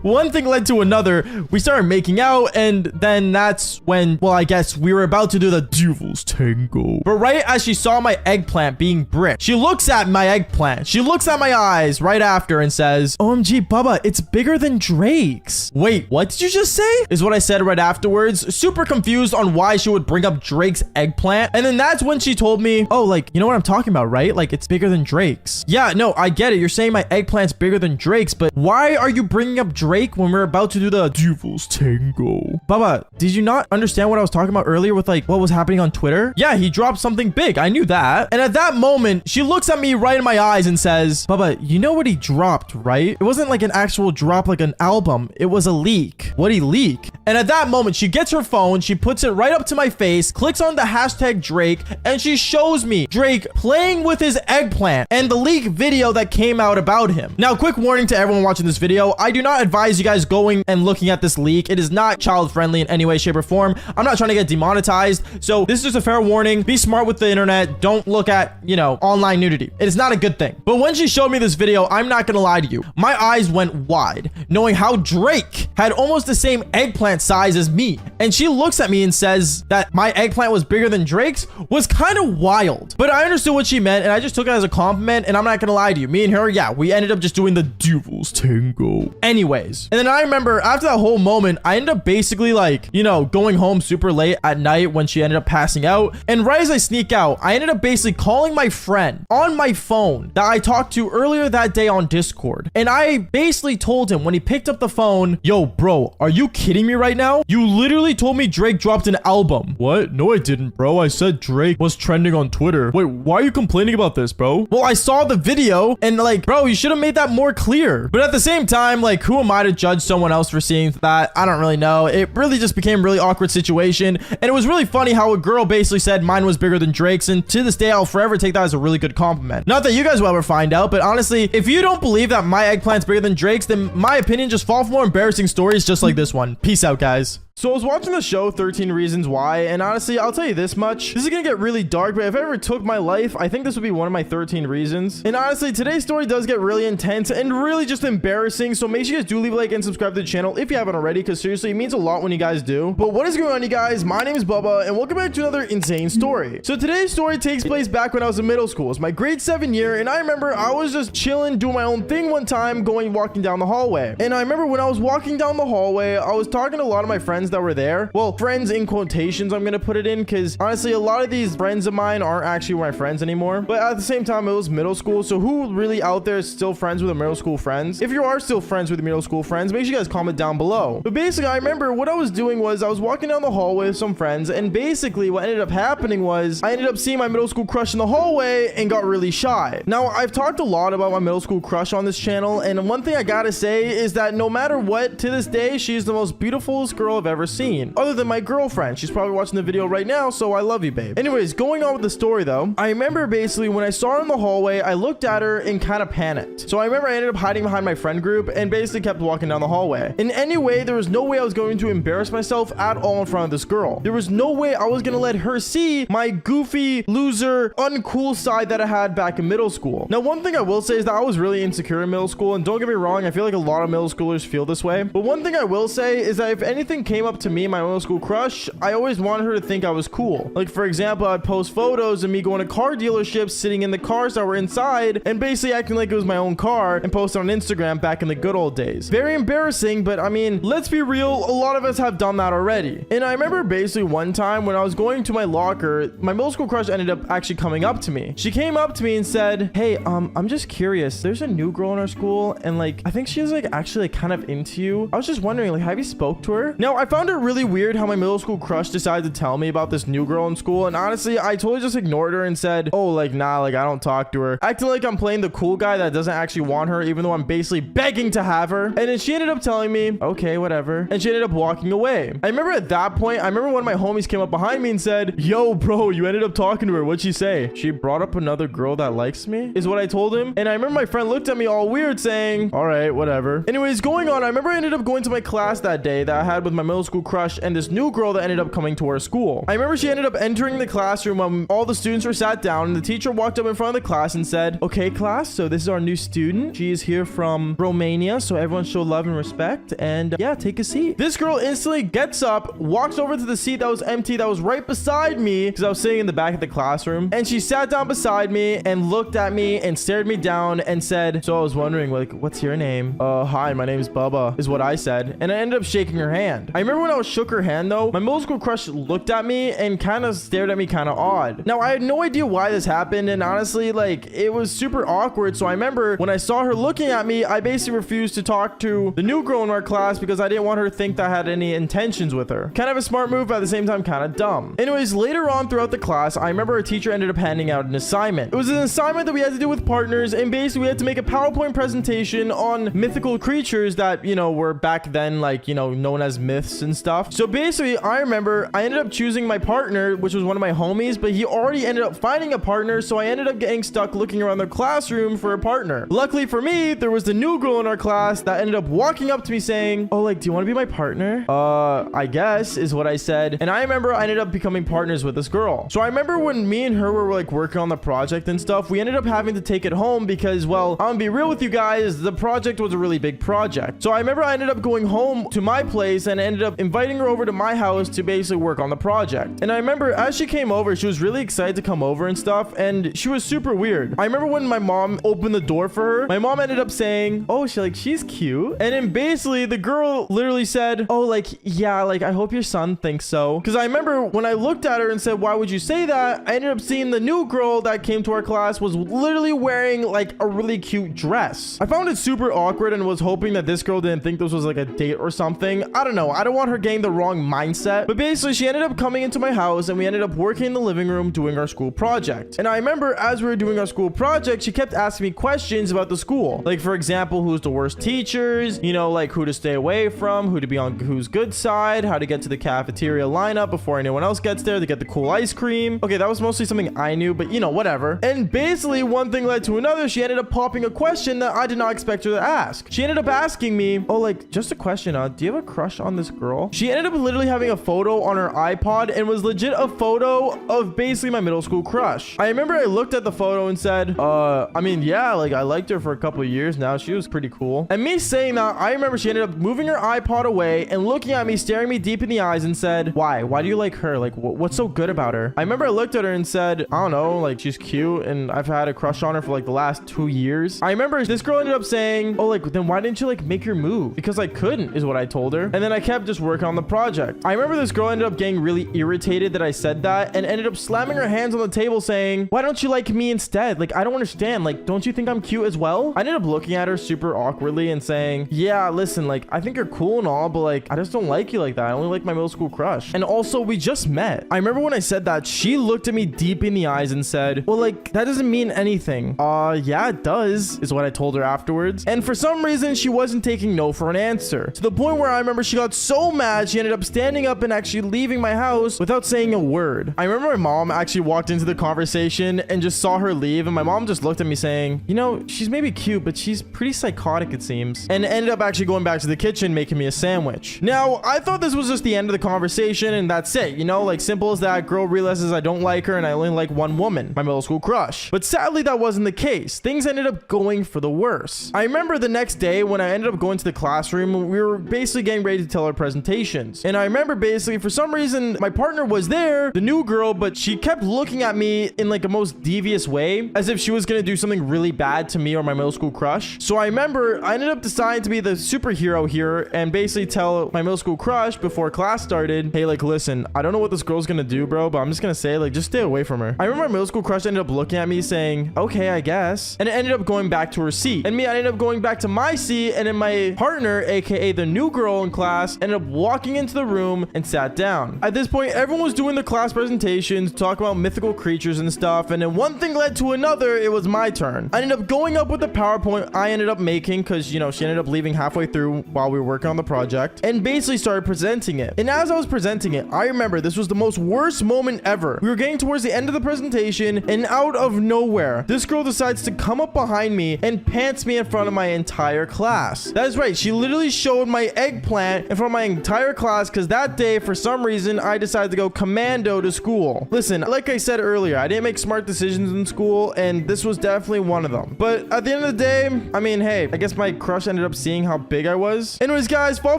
one thing led to another. We started making out, and then that's when, well, I guess we were about to do the Devil's Tango. But right as she saw my eggplant being bricked, she looks at my eggplant. She looks at my eyes right after and says, "OMG, Bubba, it's bigger than Drake's." "Wait, what did you just say?" is what I said right afterwards, super confused on why she would bring up Drake's eggplant. And then that's when she told me, oh, like, you know what I'm talking about, right? Like, it's bigger than Drake's. Yeah, no, I get it. You're saying my eggplant's bigger than Drake's, but why are you bringing up Drake when we're about to do the Devil's Tango? Baba, did you not understand what I was talking about earlier with like what was happening on Twitter? Yeah, he dropped something big. I knew that. And at that moment, she looks at me right in my eyes and says, Baba, you know what he dropped, right? It wasn't like an actual drop, like an album. It was a leak. What'd he leak? And at that moment, she gets her phone, she puts it right up to my face, clicks on the hashtag Drake, and she shows me Drake playing with his eggplant and the leak video that came out about him. Now, quick warning to everyone watching this video. I do not advise you guys going and looking at this leak. It is not child friendly in any way, shape, or form. I'm not trying to get demonetized. So this is just a fair warning. Be smart with the internet. Don't look at, you know, online nudity. It is not a good thing. But when she showed me this video, I'm not gonna lie to you. My eyes went wide, knowing how Drake had almost the same eggplant size as me. And she looks at me and says that my eggplant was bigger than Drake's was kind of wild. But I understood what she meant, and I just took it as a compliment, and I'm not gonna lie to you. Me and her, yeah, we ended up just doing the Devil's Tango. Anyways, and then I remember after that whole moment, I ended up basically like, you know, going home super late at night when she ended up passing out. And right as I sneak out, I ended up basically calling my friend on my phone that I talked to earlier that day on Discord. And I basically told him when he picked up the phone, yo, bro, are you kidding me right now? You literally told me Drake dropped an album. What? No, I didn't, bro. I said Drake was trending on Twitter. Wait, why are you complaining about this, bro? Well, I saw the video and like, bro, you should have made that more clear. But at the same time, like, who am I to judge someone else for seeing that? I don't really know. It really just became a really awkward situation. And it was really funny how a girl basically said mine was bigger than Drake's. And to this day, I'll forever take that as a really good compliment. Not that you guys will ever find out, but honestly, if you don't believe that my eggplant's bigger than Drake's, then my opinion, just fall for more embarrassing stories just like this one. Peace out, guys. So I was watching the show 13 Reasons Why, and honestly, I'll tell you this much. This is gonna get really dark, but if I ever took my life, I think this would be one of my 13 reasons. And honestly, today's story does get really intense and really just embarrassing, so make sure you guys do leave a like and subscribe to the channel if you haven't already, because seriously, it means a lot when you guys do. But what is going on, you guys? My name is Bubba, and welcome back to another insane story. So today's story takes place back when I was in middle school. It's my grade 7 year, and I remember I was just chilling, doing my own thing one time, walking down the hallway. And I remember when I was walking down the hallway, I was talking to a lot of my friends that were there. Well, friends in quotations, I'm gonna put it in, because honestly, a lot of these friends of mine aren't actually my friends anymore. But at the same time, it was middle school, so who really out there is still friends with their middle school friends? If you are still friends with your middle school friends, make sure you guys comment down below. But basically, I remember what I was doing was I was walking down the hallway with some friends, and basically what ended up happening was I ended up seeing my middle school crush in the hallway and got really shy. Now, I've talked a lot about my middle school crush on this channel, and one thing I gotta say is that no matter what, to this day, she's the most beautifulest girl I've ever seen. Other than my girlfriend. She's probably watching the video right now, so I love you, babe. Anyways, going on with the story though, I remember basically when I saw her in the hallway, I looked at her and kind of panicked. So I remember I ended up hiding behind my friend group and basically kept walking down the hallway. In any way, there was no way I was going to embarrass myself at all in front of this girl. There was no way I was gonna let her see my goofy, loser, uncool side that I had back in middle school. Now, one thing I will say is that I was really insecure in middle school, and don't get me wrong, I feel like a lot of middle schoolers feel this way. But one thing I will say is that if anything came up to me, my middle school crush, I always wanted her to think I was cool. Like, for example, I'd post photos of me going to car dealerships, sitting in the cars that were inside, and basically acting like it was my own car, and post it on Instagram back in the good old days. Very embarrassing, but I mean, let's be real, a lot of us have done that already. And I remember basically one time when I was going to my locker, my middle school crush ended up actually coming up to me. She came up to me and said, hey, I'm just curious. There's a new girl in our school, and like, I think she's like actually like kind of into you. I was just wondering, like, have you spoke to her? Now, I found it really weird how my middle school crush decided to tell me about this new girl in school, and honestly, I totally just ignored her and said, oh, like, nah, like, I don't talk to her, acting like I'm playing the cool guy that doesn't actually want her, even though I'm basically begging to have her. And then she ended up telling me, okay, whatever, and she ended up walking away. I remember at that point, I remember one of my homies came up behind me and said, yo, bro, you ended up talking to her. What'd she say? She brought up another girl that likes me, is what I told him. And I remember my friend looked at me all weird saying, all right, whatever. Anyways, going on, I remember I ended up going to my class that day that I had with my middle school crush and this new girl that ended up coming to our school. I remember she ended up entering the classroom when all the students were sat down, and the teacher walked up in front of the class and said, okay, class, so this is our new student. She is here from Romania, so everyone show love and respect, and yeah, take a seat. This girl instantly gets up, walks over to the seat that was empty, that was right beside me, because I was sitting in the back of the classroom, and she sat down beside me and looked at me and stared me down and said, so I was wondering, like, what's your name? Hi, my name is Bubba, is what I said, and I ended up shaking her hand. I remember when I shook her hand though, my middle school crush looked at me and kind of stared at me kind of odd. Now I had no idea why this happened, and honestly, like, it was super awkward. So I remember when I saw her looking at me, I basically refused to talk to the new girl in our class because I didn't want her to think that I had any intentions with her. Kind of a smart move, but at the same time kind of dumb. Anyways, later on throughout the class, I remember our teacher ended up handing out an assignment. It was an assignment that we had to do with partners, and basically we had to make a PowerPoint presentation on mythical creatures that, you know, were back then, like, you know, known as myths and stuff. So basically, I remember I ended up choosing my partner, which was one of my homies, but he already ended up finding a partner, so I ended up getting stuck looking around the classroom for a partner. Luckily for me, there was the new girl in our class that ended up walking up to me saying, oh, like, do you want to be my partner? I guess is what I said. And I remember I ended up becoming partners with this girl. So I remember when me and her were like working on the project and stuff, we ended up having to take it home because, well, I'm gonna be real with you guys, the project was a really big project. So I remember I ended up going home to my place and ended up inviting her over to my house to basically work on the project. And I remember as she came over, she was really excited to come over and stuff, and she was super weird. I remember when my mom opened the door for her, my mom ended up saying, oh, she's cute. And then basically the girl literally said, oh, like, yeah, like, I hope your son thinks so. Because I remember when I looked at her and said, why would you say that? I ended up seeing the new girl that came to our class was literally wearing like a really cute dress. I found it super awkward and was hoping that this girl didn't think this was like a date or something. I don't know. I don't want her getting the wrong mindset. But basically, she ended up coming into my house and we ended up working in the living room doing our school project. And I remember as we were doing our school project, she kept asking me questions about the school. Like, for example, who's the worst teachers, you know, like who to stay away from, who to be on whose good side, how to get to the cafeteria lineup before anyone else gets there to get the cool ice cream. Okay, that was mostly something I knew, but you know, whatever. And basically, one thing led to another. She ended up popping a question that I did not expect her to ask. She ended up asking me, oh, like, just a question, do you have a crush on this girl? She ended up literally having a photo on her iPod and was legit a photo of basically my middle school crush. I remember I looked at the photo and said, I mean, yeah, like, I liked her for a couple of years now. She was pretty cool. And me saying that, I remember she ended up moving her iPod away and looking at me, staring me deep in the eyes and said, why do you like her? Like, what's so good about her? I remember I looked at her and said, I don't know, like, she's cute and I've had a crush on her for like the last 2 years. I remember this girl ended up saying, oh, like, then why didn't you like make your move? Because I couldn't, is what I told her. And then I kept just working on the project. I remember this girl ended up getting really irritated that I said that and ended up slamming her hands on the table saying, why don't you like me instead? Like, I don't understand. Like, don't you think I'm cute as well? I ended up looking at her super awkwardly and saying, yeah, listen, like, I think you're cool and all, but like, I just don't like you like that. I only like my middle school crush. And also, we just met. I remember when I said that, she looked at me deep in the eyes and said, well, like, that doesn't mean anything. Yeah, it does, is what I told her afterwards. And for some reason, she wasn't taking no for an answer. To the point where I remember she got so mad, she ended up standing up and actually leaving my house without saying a word. I remember my mom actually walked into the conversation and just saw her leave. And my mom just looked at me saying, you know, she's maybe cute, but she's pretty psychotic, it seems. And ended up actually going back to the kitchen, making me a sandwich. Now, I thought this was just the end of the conversation and that's it. You know, like, simple as that. Girl realizes I don't like her and I only like one woman, my middle school crush. But sadly, that wasn't the case. Things ended up going for the worse. I remember the next day when I ended up going to the classroom, we were basically getting ready to tell our presentations. And I remember basically for some reason, my partner was there, the new girl, but she kept looking at me in like a most devious way, as if she was going to do something really bad to me or my middle school crush. So I remember I ended up deciding to be the superhero here and basically tell my middle school crush before class started, hey, like, listen, I don't know what this girl's going to do, bro, but I'm just going to say, like, just stay away from her. I remember my middle school crush ended up looking at me saying, okay, I guess. And it ended up going back to her seat. And me, I ended up going back to my seat. And then my partner, aka the new girl in class, ended up walking into the room and sat down. At this point, everyone was doing the class presentations, talking about mythical creatures and stuff. And then one thing led to another. It was my turn. I ended up going up with the PowerPoint I ended up making because, you know, she ended up leaving halfway through while we were working on the project and basically started presenting it. And as I was presenting it, I remember this was the most worst moment ever. We were getting towards the end of the presentation and out of nowhere, this girl decides to come up behind me and pants me in front of my entire class. That is right. She literally showed my eggplant in front of my entire class because that day, for some reason, I decided to go commando to school. Listen, like I said earlier, I didn't make smart decisions in school and this was definitely one of them. But at the end of the day, I mean, hey, I guess my crush ended up seeing how big I was. Anyways, guys, follow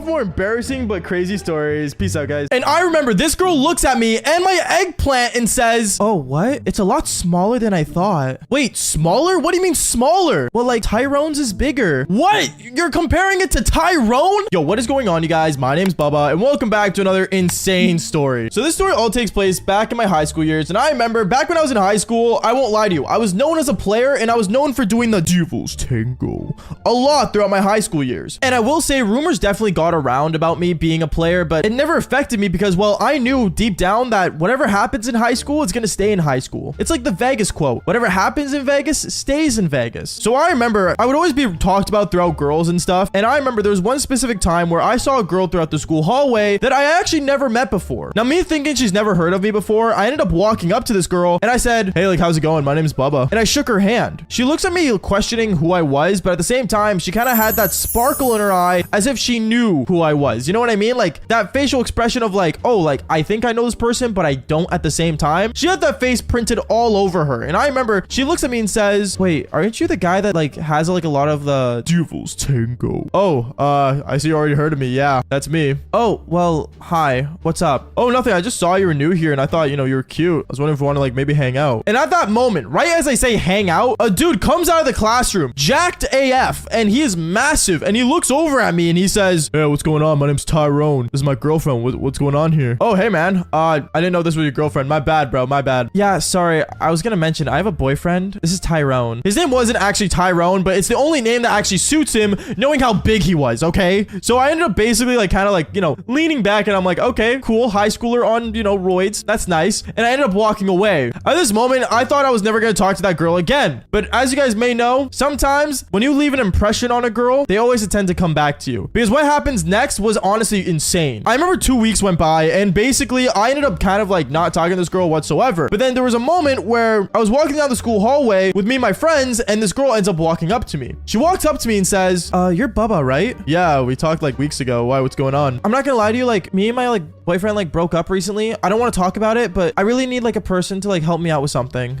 for more embarrassing but crazy stories. Peace out, guys. And I remember this girl looks at me and my eggplant and says, oh, what? It's a lot smaller than I thought. Wait, smaller? What do you mean smaller? Well, like, Tyrone's is bigger. What? You're comparing it to Tyrone? Yo, what is going on, you guys? My name name's Bubba, and welcome back to another insane story. So this story all takes place back in my high school years, and I remember back when I was in high school, I won't lie to you, I was known as a player, and I was known for doing the Devil's Tango a lot throughout my high school years. And I will say, rumors definitely got around about me being a player, but it never affected me because, well, I knew deep down that whatever happens in high school, it's gonna stay in high school. It's like the Vegas quote, whatever happens in Vegas stays in Vegas. So I remember I would always be talked about throughout girls and stuff, and I remember there was one specific time where I saw a girl throughout the school hallway that I actually never met before. Now, me thinking she's never heard of me before, I ended up walking up to this girl and I said, hey, like, how's it going? My name is Bubba. And I shook her hand. She looks at me questioning who I was, but at the same time, she kind of had that sparkle in her eye as if she knew who I was. You know what I mean? Like that facial expression of like, oh, like I think I know this person, but I don't at the same time. She had that face printed all over her. And I remember she looks at me and says, wait, aren't you the guy that like has like a lot of the Devil's Tango? Oh, I see you already heard of me. Yeah, that's me. Oh, well, hi, what's up? Oh, nothing. I just saw you were new here and I thought, you know, you were cute. I was wondering if you want to like maybe hang out. And at that moment, right as I say hang out, a dude comes out of the classroom, jacked AF, and he is massive. And he looks over at me and he says, hey, what's going on? My name's Tyrone. This is my girlfriend. What's going on here? Oh, hey, man. I didn't know this was your girlfriend. My bad, bro. My bad. Yeah, sorry. I was gonna mention, I have a boyfriend. This is Tyrone. His name wasn't actually Tyrone, but it's the only name that actually suits him, knowing how big he was, okay? So I ended up basically like kind of like, you know, leaning back and I'm like, okay, cool. High schooler on, you know, roids. That's nice. And I ended up walking away. At this moment, I thought I was never gonna talk to that girl again. But as you guys may know, sometimes when you leave an impression on a girl, they always tend to come back to you. Because what happens next was honestly insane. I remember 2 weeks went by and basically I ended up kind of like not talking to this girl whatsoever. But then there was a moment where I was walking down the school hallway with me and my friends and this girl ends up walking up to me. She walks up to me and says, you're Bubba, right? Yeah, we talked like weeks ago. Why? What's going on? I'm not gonna lie to you, like me and my like boyfriend like broke up recently. I don't want to talk about it, but I really need like a person to like help me out with something.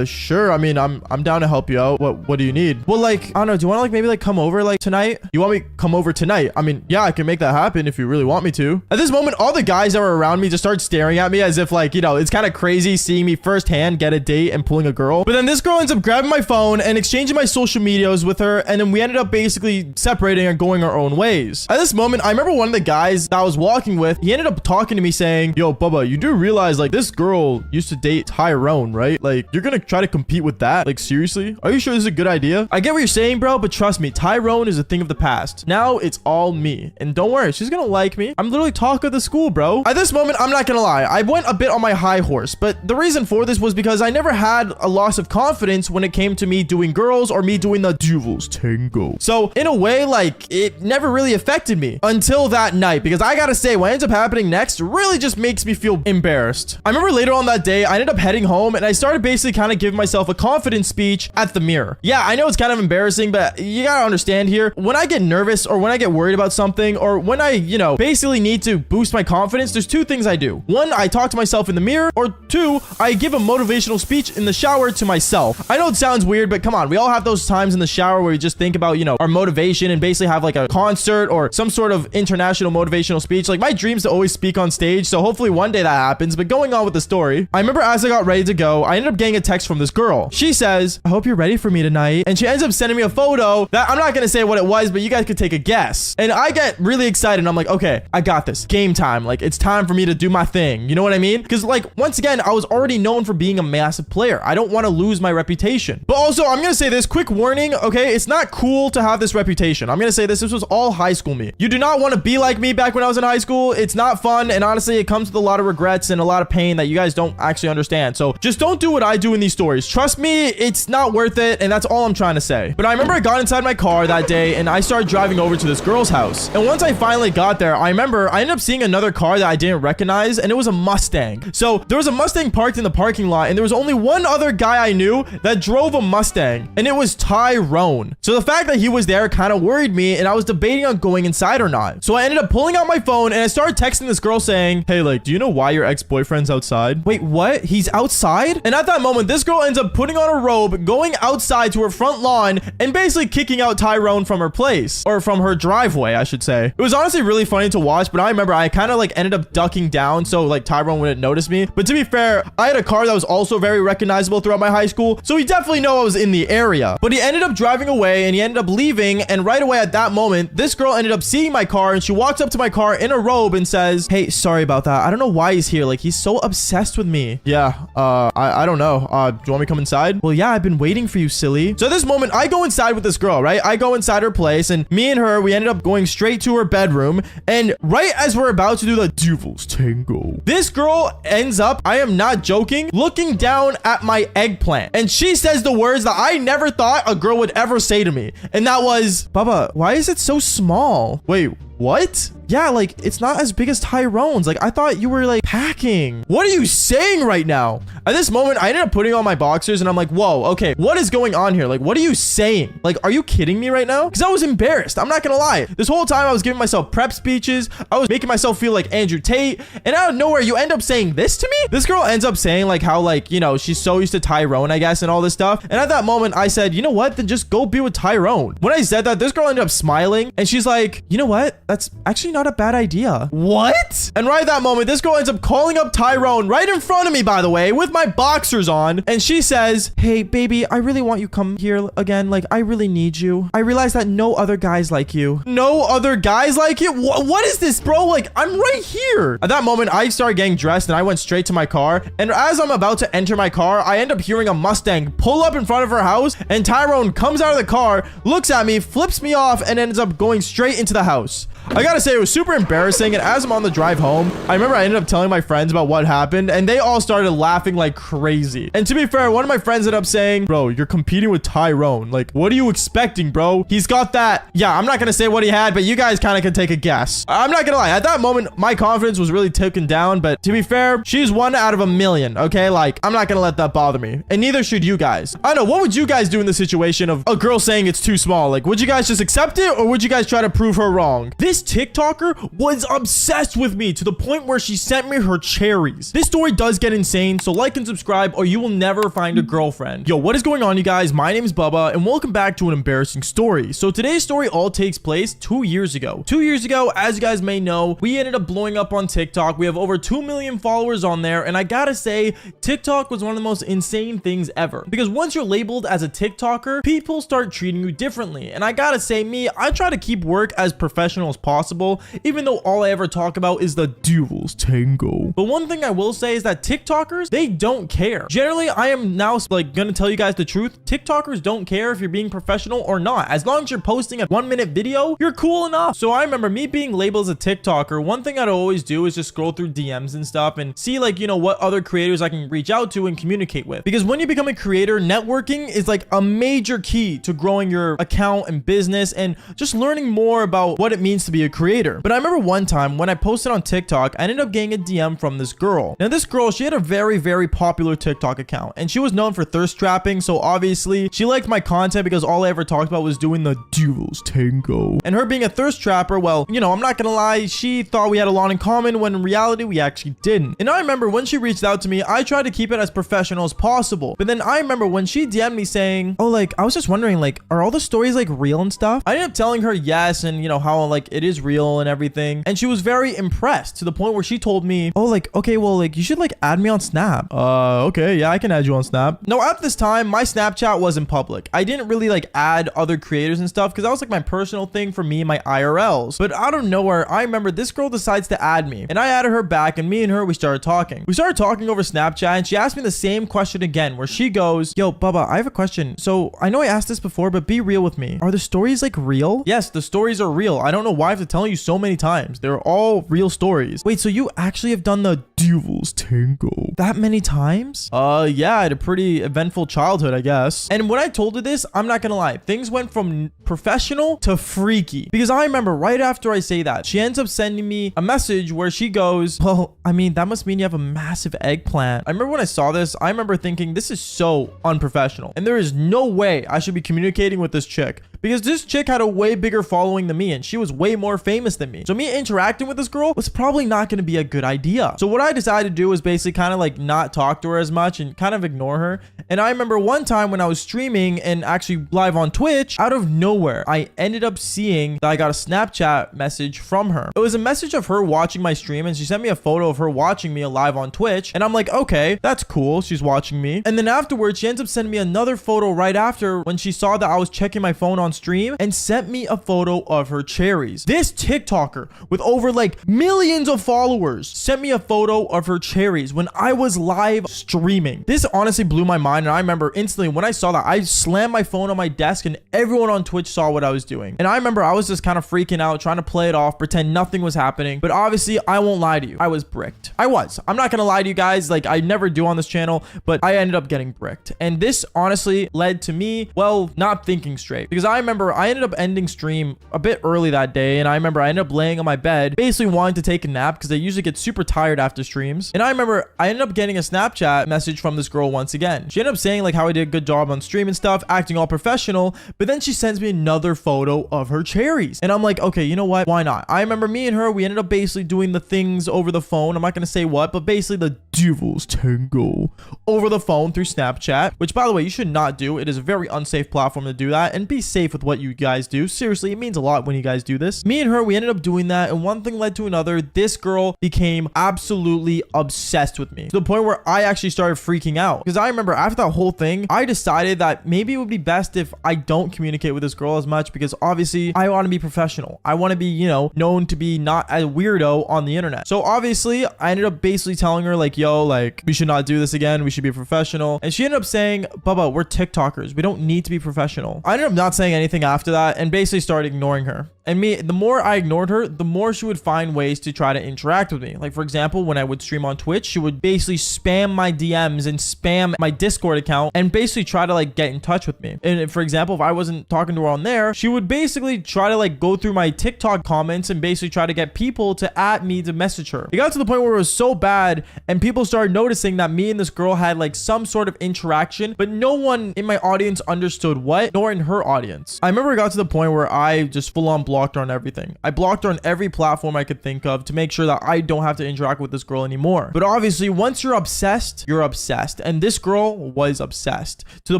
Sure. I mean, I'm down to help you out. What do you need? Well, like, I don't know. Do you want to like maybe like come over like tonight? You want me to come over tonight? I mean, yeah, I can make that happen if you really want me to. At this moment, all the guys that were around me just start staring at me as if like, you know, it's kind of crazy seeing me firsthand get a date and pulling a girl. But then this girl ends up grabbing my phone and exchanging my social medias with her. And then we ended up basically separating and going our own ways. At this moment, I remember one of the guys that I was walking with, he ended up talking to me saying, yo, Bubba, you do realize like this girl used to date Tyrone, right? Like you're gonna try to compete with that? Like seriously? Are you sure this is a good idea? I get what you're saying, bro, but trust me, Tyrone is a thing of the past. Now it's all me. And don't worry, she's gonna like me. I'm literally talk of the school, bro. At this moment, I'm not gonna lie, I went a bit on my high horse, but the reason for this was because I never had a loss of confidence when it came to me doing girls or me doing the Devil's Tango. So in a way, like it never really affected me until that night, because I gotta say what ends up happening next really just makes me feel embarrassed. I remember later on that day, I ended up heading home and I started basically kind of giving myself a confidence speech at the mirror. Yeah, I know it's kind of embarrassing, but you gotta understand here, when I get nervous or when I get worried about something or when I, you know, basically need to boost my confidence, there's two things I do. One, I talk to myself in the mirror, or two, I give a motivational speech in the shower to myself. I know it sounds weird, but come on, we all have those times in the shower where we just think about, you know, our motivation and basically have like a concert or some sort of international motivational speech. Like my dream's to always speak on stage, so hopefully one day that happens. But going on with the story, I remember as I got ready to go, I ended up getting a text from this girl. She says, I hope you're ready for me tonight. And she ends up sending me a photo that I'm not gonna say what it was, but you guys could take a guess. And I get really excited and I'm like, okay, I got this. Game time. Like it's time for me to do my thing. You know what I mean? Because like once again, I was already known for being a massive player. I don't want to lose my reputation. But also I'm gonna say this quick warning, okay? It's not cool to have this reputation. I'm gonna say this was all high school me. You do not want to be like me back when I was in high school. It's not fun, and honestly it comes with a lot of regrets and a lot of pain that you guys don't actually understand. So just don't do what I do in these stories. Trust me, it's not worth it, and that's all I'm trying to say. But I remember I got inside my car that day and I started driving over to this girl's house. And once I finally got there, I remember I ended up seeing another car that I didn't recognize, and it was a Mustang. So there was a Mustang parked in the parking lot, and there was only one other guy I knew that drove a Mustang, and it was Tyrone. So the fact that he was there kind of worried me, and I was debating on going inside or not. So I ended up pulling out my phone and I started texting this girl saying, hey, like, do you know why your ex-boyfriend's outside? Wait, what? He's outside? And at that moment, this girl ends up putting on a robe, going outside to her front lawn, and basically kicking out Tyrone from her place, or from her driveway, I should say. It was honestly really funny to watch, but I remember I kind of like ended up ducking down so like Tyrone wouldn't notice me. But to be fair, I had a car that was also very recognizable throughout my high school, so he definitely knew I was in the area. But he ended up driving away, and he ended up leaving, and right away at that moment, this girl ended up seeing my car, and she walks up to my car in a robe and says, hey, sorry about that. I don't know why he's here. Like, he's so obsessed with me. Yeah, I don't know. Do you want me to come inside? Well, yeah, I've been waiting for you, silly. So at this moment, I go inside with this girl, right? I go inside her place, and me and her, we ended up going straight to her bedroom, and right as we're about to do the devil's tango, this girl ends up, I am not joking, looking down at my eggplant, and she says the words that I never thought a girl would ever say to me, and that was, Bubba, why is it so small? Wait, what? Yeah, like, it's not as big as Tyrone's. Like, I thought you were, like, packing. What are you saying right now? At this moment, I ended up putting on my boxers, and I'm like, whoa, okay, what is going on here? Like, what are you saying? Like, are you kidding me right now? Because I was embarrassed. I'm not gonna lie. This whole time, I was giving myself prep speeches. I was making myself feel like Andrew Tate, and out of nowhere, you end up saying this to me? This girl ends up saying, like, how, like, you know, she's so used to Tyrone, I guess, and all this stuff. And at that moment, I said, you know what? Then just go be with Tyrone. When I said that, this girl ended up smiling, and she's like, you know what? That's actually not a bad idea. What? And right at that moment, this girl ends up calling up Tyrone right in front of me, by the way, with my boxers on. And she says, hey, baby, I really want you to come here again. Like, I really need you. I realize that no other guys like you. No other guys like you? What is this, bro? Like, I'm right here. At that moment, I started getting dressed and I went straight to my car. And as I'm about to enter my car, I end up hearing a Mustang pull up in front of her house. And Tyrone comes out of the car, looks at me, flips me off, and ends up going straight into the house. I gotta say, it was super embarrassing, and as I'm on the drive home, I remember I ended up telling my friends about what happened, and they all started laughing like crazy. And to be fair, one of my friends ended up saying, bro, you're competing with Tyrone. Like, what are you expecting, bro? He's got that. Yeah, I'm not gonna say what he had, but you guys kind of can take a guess. I'm not gonna lie. At that moment, my confidence was really taken down, but to be fair, she's 1 out of a million, okay? Like, I'm not gonna let that bother me, and neither should you guys. I don't know, what would you guys do in the situation of a girl saying it's too small? Like, would you guys just accept it, or would you guys try to prove her wrong? This TikToker was obsessed with me to the point where she sent me her cherries. This story does get insane, so like and subscribe or you will never find a girlfriend. Yo, what is going on, you guys? My name is Bubba and welcome back to an embarrassing story. So today's story all takes place 2 years ago. 2 years ago, as you guys may know, we ended up blowing up on TikTok. We have over 2 million followers on there, and I gotta say, TikTok was one of the most insane things ever. Because once you're labeled as a TikToker, people start treating you differently. And I gotta say, me, I try to keep work as professional as possible, even though all I ever talk about is the devil's tango. But one thing I will say is that TikTokers, they don't care. Generally, I am now like gonna tell you guys the truth. TikTokers don't care if you're being professional or not. As long as you're posting a 1-minute video, you're cool enough. So I remember me being labeled as a TikToker. One thing I'd always do is just scroll through DMs and stuff and see, like, you know, what other creators I can reach out to and communicate with. Because when you become a creator, networking is like a major key to growing your account and business and just learning more about what it means to be a creator. But I remember one time when I posted on TikTok, I ended up getting a DM from this girl. Now this girl, she had a very, very popular TikTok account and she was known for thirst trapping. So obviously she liked my content because all I ever talked about was doing the devil's tango. And her being a thirst trapper, well, you know, I'm not gonna lie, she thought we had a lot in common when in reality we actually didn't. And I remember when she reached out to me, I tried to keep it as professional as possible. But then I remember when she DM'd me saying, oh, like, I was just wondering, like, are all the stories like real and stuff? I ended up telling her yes, and you know how like it is real and everything. And she was very impressed to the point where she told me, oh, like, okay, well, like, you should like add me on Snap. Okay, yeah, I can add you on Snap. Now at this time, my Snapchat wasn't public. I didn't really like add other creators and stuff because that was like my personal thing for me and my IRLs. But out of nowhere, I remember this girl decides to add me and I added her back, and me and her, we started talking. We started talking over Snapchat and she asked me the same question again where she goes, yo, Bubba, I have a question. So I know I asked this before, but be real with me. Are the stories like real? Yes, the stories are real. I don't know why I have to tell you so many times. They're all real stories. Wait, so you actually have done the devil's tango that many times? Yeah, I had a pretty eventful childhood, I guess. And when I told her this, I'm not gonna lie, things went from professional to freaky. Because I remember right after I say that, she ends up sending me a message where she goes, well, I mean, that must mean you have a massive eggplant. I remember when I saw this, I remember thinking this is so unprofessional and there is no way I should be communicating with this chick. because this chick had a way bigger following than me and she was way more famous than me. So me interacting with this girl was probably not going to be a good idea. So what I decided to do was basically kind of like not talk to her as much and kind of ignore her. And I remember one time when I was streaming and actually live on Twitch, out of nowhere, I ended up seeing that I got a Snapchat message from her. It was a message of her watching my stream and she sent me a photo of her watching me live on Twitch. And I'm like, okay, that's cool. She's watching me. And then afterwards, she ends up sending me another photo right after when she saw that I was checking my phone on stream and sent me a photo of her cherries. This TikToker with over like millions of followers sent me a photo of her cherries when I was live streaming. This honestly blew my mind. And I remember instantly when I saw that, I slammed my phone on my desk and everyone on Twitch saw what I was doing. And I remember I was just kind of freaking out, trying to play it off, pretend nothing was happening. But obviously, I won't lie to you. I was bricked. I was. I'm not going to lie to you guys. Like I never do on this channel, but I ended up getting bricked. And this honestly led to me, well, not thinking straight, because I remember I ended up ending stream a bit early that day. And I remember I ended up laying on my bed, basically wanting to take a nap because I usually get super tired after streams. And I remember I ended up getting a Snapchat message from this girl once again. She ended up saying like how I did a good job on stream and stuff, acting all professional, but then she sends me another photo of her cherries. And I'm like, okay, you know what? Why not? I remember me and her, we ended up basically doing the things over the phone. I'm not going to say what, but basically the devil's tango over the phone through Snapchat, which by the way, you should not do. It is a very unsafe platform to do that, and be safe with what you guys do. Seriously, it means a lot when you guys do this. Me and her, we ended up doing that, and one thing led to another. This girl became absolutely obsessed with me to the point where I actually started freaking out, because I remember after that whole thing, I decided that maybe it would be best if I don't communicate with this girl as much, because obviously I want to be professional. I want to be, you know, known to be not a weirdo on the internet. So obviously I ended up basically telling her like, yo, like we should not do this again. We should be professional. And she ended up saying, Bubba, we're TikTokers. We don't need to be professional. I ended up not saying anything after that and basically started ignoring her. And me, the more I ignored her, the more she would find ways to try to interact with me. Like, for example, when I would stream on Twitch, she would basically spam my DMs and spam my Discord account and basically try to like get in touch with me. And for example, if I wasn't talking to her on there, she would basically try to like go through my TikTok comments and basically try to get people to add me to message her. It got to the point where it was so bad and people started noticing that me and this girl had like some sort of interaction, but no one in my audience understood what, nor in her audience. I remember it got to the point where I just full on blocked her on everything. I blocked her on every platform I could think of to make sure that I don't have to interact with this girl anymore. But obviously, once you're obsessed, you're obsessed. And this girl was obsessed to the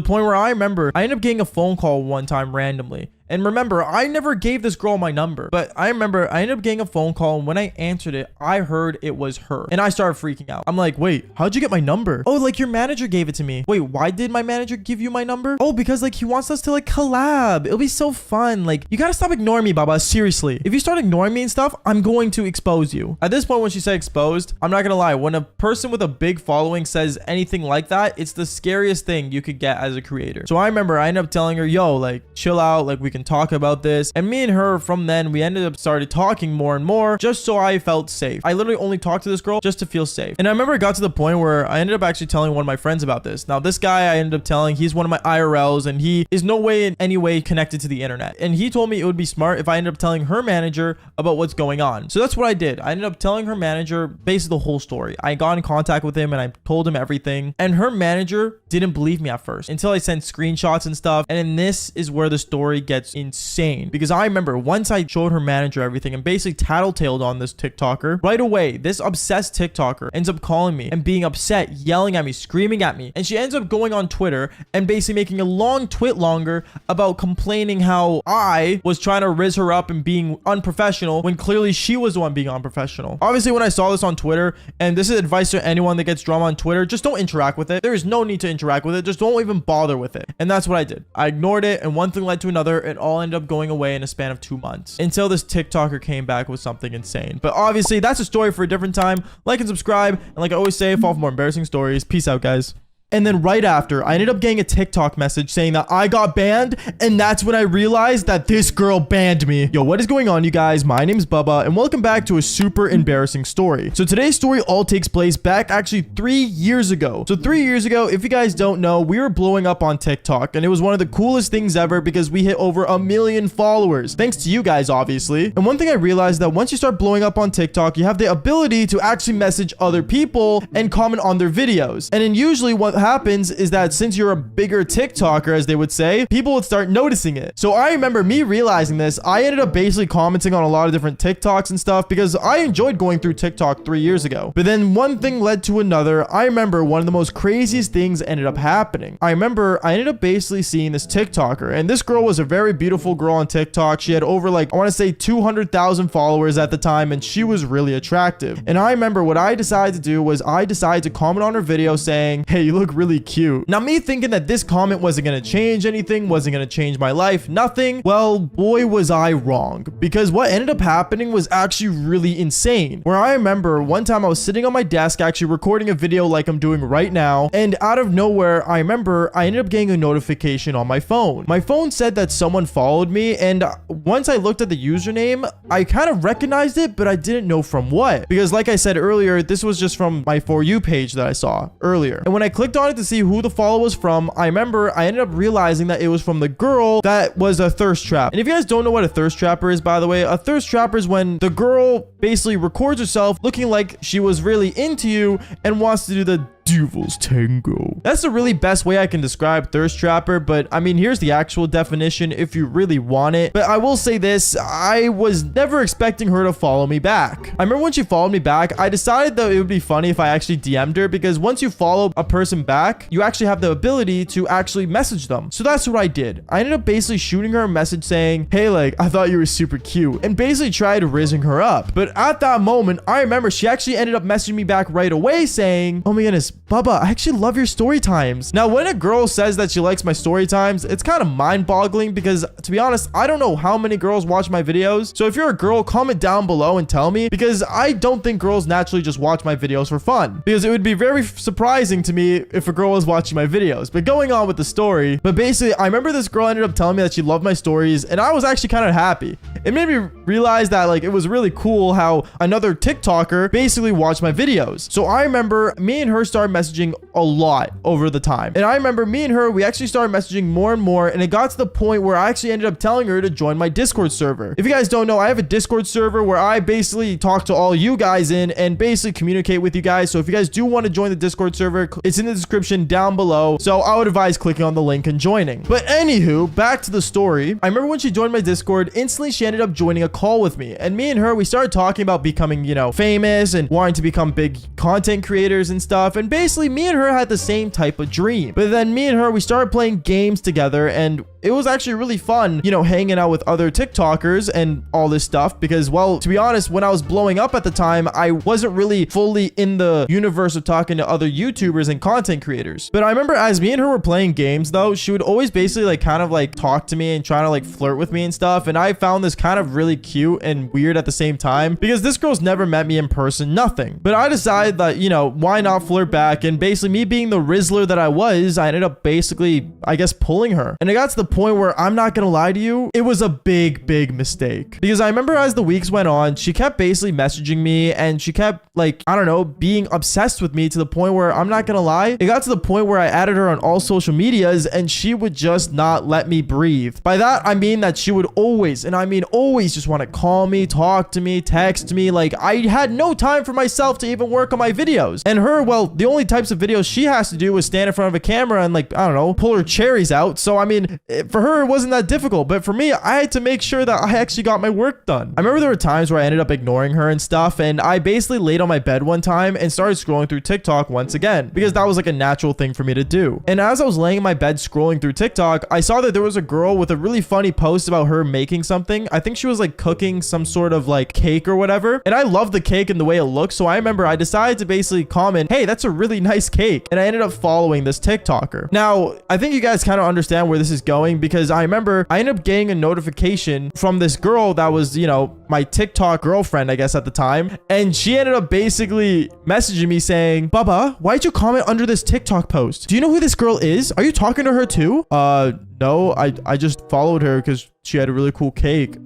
point where I remember I ended up getting a phone call one time randomly. And remember, I never gave this girl my number, but I remember I ended up getting a phone call, and when I answered it, I heard it was her, and I started freaking out. I'm like, wait, how'd you get my number? Oh, like your manager gave it to me. Wait, why did my manager give you my number? Oh, because like he wants us to like collab. It'll be so fun. Like, you gotta stop ignoring me, Baba. Seriously. If you start ignoring me and stuff, I'm going to expose you. At this point, when she said exposed, I'm not gonna lie. When a person with a big following says anything like that, it's the scariest thing you could get as a creator. So I remember I ended up telling her, yo, like chill out. Like we can talk about this. And me and her from then, we ended up started talking more and more just so I felt safe. I literally only talked to this girl just to feel safe. And I remember it got to the point where I ended up actually telling one of my friends about this. Now this guy I ended up telling, he's one of my IRLs and he is no way in any way connected to the internet. And he told me it would be smart if I ended up telling her manager about what's going on. So that's what I did. I ended up telling her manager basically the whole story. I got in contact with him and I told him everything. And her manager didn't believe me at first until I sent screenshots and stuff. And then this is where the story gets insane, because I remember once I showed her manager everything and basically tattletaled on this TikToker, right away, this obsessed TikToker ends up calling me and being upset, yelling at me, screaming at me. And she ends up going on Twitter and basically making a long twit longer about complaining how I was trying to riz her up and being unprofessional when clearly she was the one being unprofessional. Obviously, when I saw this on Twitter, and this is advice to anyone that gets drama on Twitter, just don't interact with it. There is no need to interact with it. Just don't even bother with it. And that's what I did. I ignored it, and one thing led to another. It all ended up going away in a span of 2 months until this TikToker came back with something insane. But obviously, that's a story for a different time. Like and subscribe. And like I always say, follow for more embarrassing stories. Peace out, guys. And then right after, I ended up getting a TikTok message saying that I got banned. And that's when I realized that this girl banned me. Yo, what is going on, you guys? My name's Bubba, and welcome back to a super embarrassing story. So today's story all takes place back actually 3 years ago. So 3 years ago, if you guys don't know, we were blowing up on TikTok. And it was one of the coolest things ever because we hit over 1 million followers. Thanks to you guys, obviously. And one thing I realized that once you start blowing up on TikTok, you have the ability to actually message other people and comment on their videos. And then usually what happens is that since you're a bigger TikToker, as they would say, people would start noticing it. So I remember me realizing this. I ended up basically commenting on a lot of different TikToks and stuff because I enjoyed going through TikTok 3 years ago. But then one thing led to another. I remember one of the most craziest things ended up happening. I remember I ended up basically seeing this TikToker, and this girl was a very beautiful girl on TikTok. She had over like, I want to say 200,000 followers at the time, and she was really attractive. And I remember what I decided to do was I decided to comment on her video saying, hey, you look really cute. Now me thinking that this comment wasn't going to change anything, wasn't going to change my life, nothing. Well, boy, was I wrong, because what ended up happening was actually really insane. Where I remember one time I was sitting on my desk actually recording a video like I'm doing right now, and out of nowhere, I remember I ended up getting a notification on my phone. My phone said that someone followed me, and once I looked at the username, I kind of recognized it, but I didn't know from what. Because like I said earlier, this was just from my For You page that I saw earlier. And when I clicked on it to see who the follow was from, I remember I ended up realizing that it was from the girl that was a thirst trap. And if you guys don't know what a thirst trapper is, by the way, a thirst trapper is when the girl basically records herself looking like she was really into you and wants to do the devil's tango. That's the really best way I can describe thirst trapper, but I mean, here's the actual definition if you really want it. But I will say this, I was never expecting her to follow me back. I remember when she followed me back, I decided that it would be funny if I actually DM'd her, because once you follow a person back, you actually have the ability to actually message them. So that's what I did. I ended up basically shooting her a message saying, hey, like, I thought you were super cute, and basically tried raising her up. But at that moment, I remember she actually ended up messaging me back right away saying, oh my goodness, Bubba, I actually love your story times. Now, when a girl says that she likes my story times, it's kind of mind-boggling because, to be honest, I don't know how many girls watch my videos. So if you're a girl, comment down below and tell me, because I don't think girls naturally just watch my videos for fun, because it would be very surprising to me if a girl was watching my videos. But going on with the story, but basically, I remember this girl ended up telling me that she loved my stories, and I was actually kind of happy. It made me realize that like it was really cool how another TikToker basically watched my videos. So I remember me and her started messaging a lot over the time. And I remember me and her, we actually started messaging more and more, and it got to the point where I actually ended up telling her to join my Discord server. If you guys don't know, I have a Discord server where I basically talk to all you guys in and basically communicate with you guys. So if you guys do want to join the Discord server, it's in the description down below. So I would advise clicking on the link and joining. But anywho, back to the story. I remember when she joined my Discord, instantly she ended up joining a call with me, and me and her, we started talking about becoming, you know, famous and wanting to become big content creators and stuff. And basically me and her had the same type of dream. But then me and her, we started playing games together, and it was actually really fun, you know, hanging out with other TikTokers and all this stuff, because, well, to be honest, when I was blowing up at the time, I wasn't really fully in the universe of talking to other YouTubers and content creators. But I remember as me and her were playing games though, she would always basically like kind of like talk to me and try to like flirt with me and stuff. And I found this kind of really cute and weird at the same time, because this girl's never met me in person, nothing. But I decided that, you know, why not flirt back? And basically me being the Rizzler that I was, I ended up basically, I guess, pulling her. And it got to the point where, I'm not gonna lie to you, it was a big mistake. Because I remember as the weeks went on, she kept basically messaging me, and she kept like, I don't know, being obsessed with me to the point where, I'm not gonna lie, it got to the point where I added her on all social medias, and she would just not let me breathe. By that, I mean that she would always, and I mean always, just want to call me, talk to me, text me. Like, I had no time for myself to even work on my videos. And her, well, the only types of videos she has to do was stand in front of a camera and, like, I don't know, pull her cherries out. So I mean, for her, it wasn't that difficult, but for me, I had to make sure that I actually got my work done. I remember there were times where I ended up ignoring her and stuff, and I basically laid on my bed one time and started scrolling through TikTok once again, because that was like a natural thing for me to do. And as I was laying in my bed scrolling through TikTok, I saw that there was a girl with a really funny post about her making something. I think she was like cooking some sort of like cake or whatever, and I love the cake and the way it looks. So I remember I decided to basically comment, hey, that's a really nice cake, and I ended up following this TikToker. Now, I think you guys kind of understand where this is going, because I remember I ended up getting a notification from this girl that was, you know, my TikTok girlfriend, I guess, at the time. And she ended up basically messaging me saying, Bubba, why'd you comment under this TikTok post? Do you know who this girl is? Are you talking to her too? No, I just followed her because she had a really cool cake.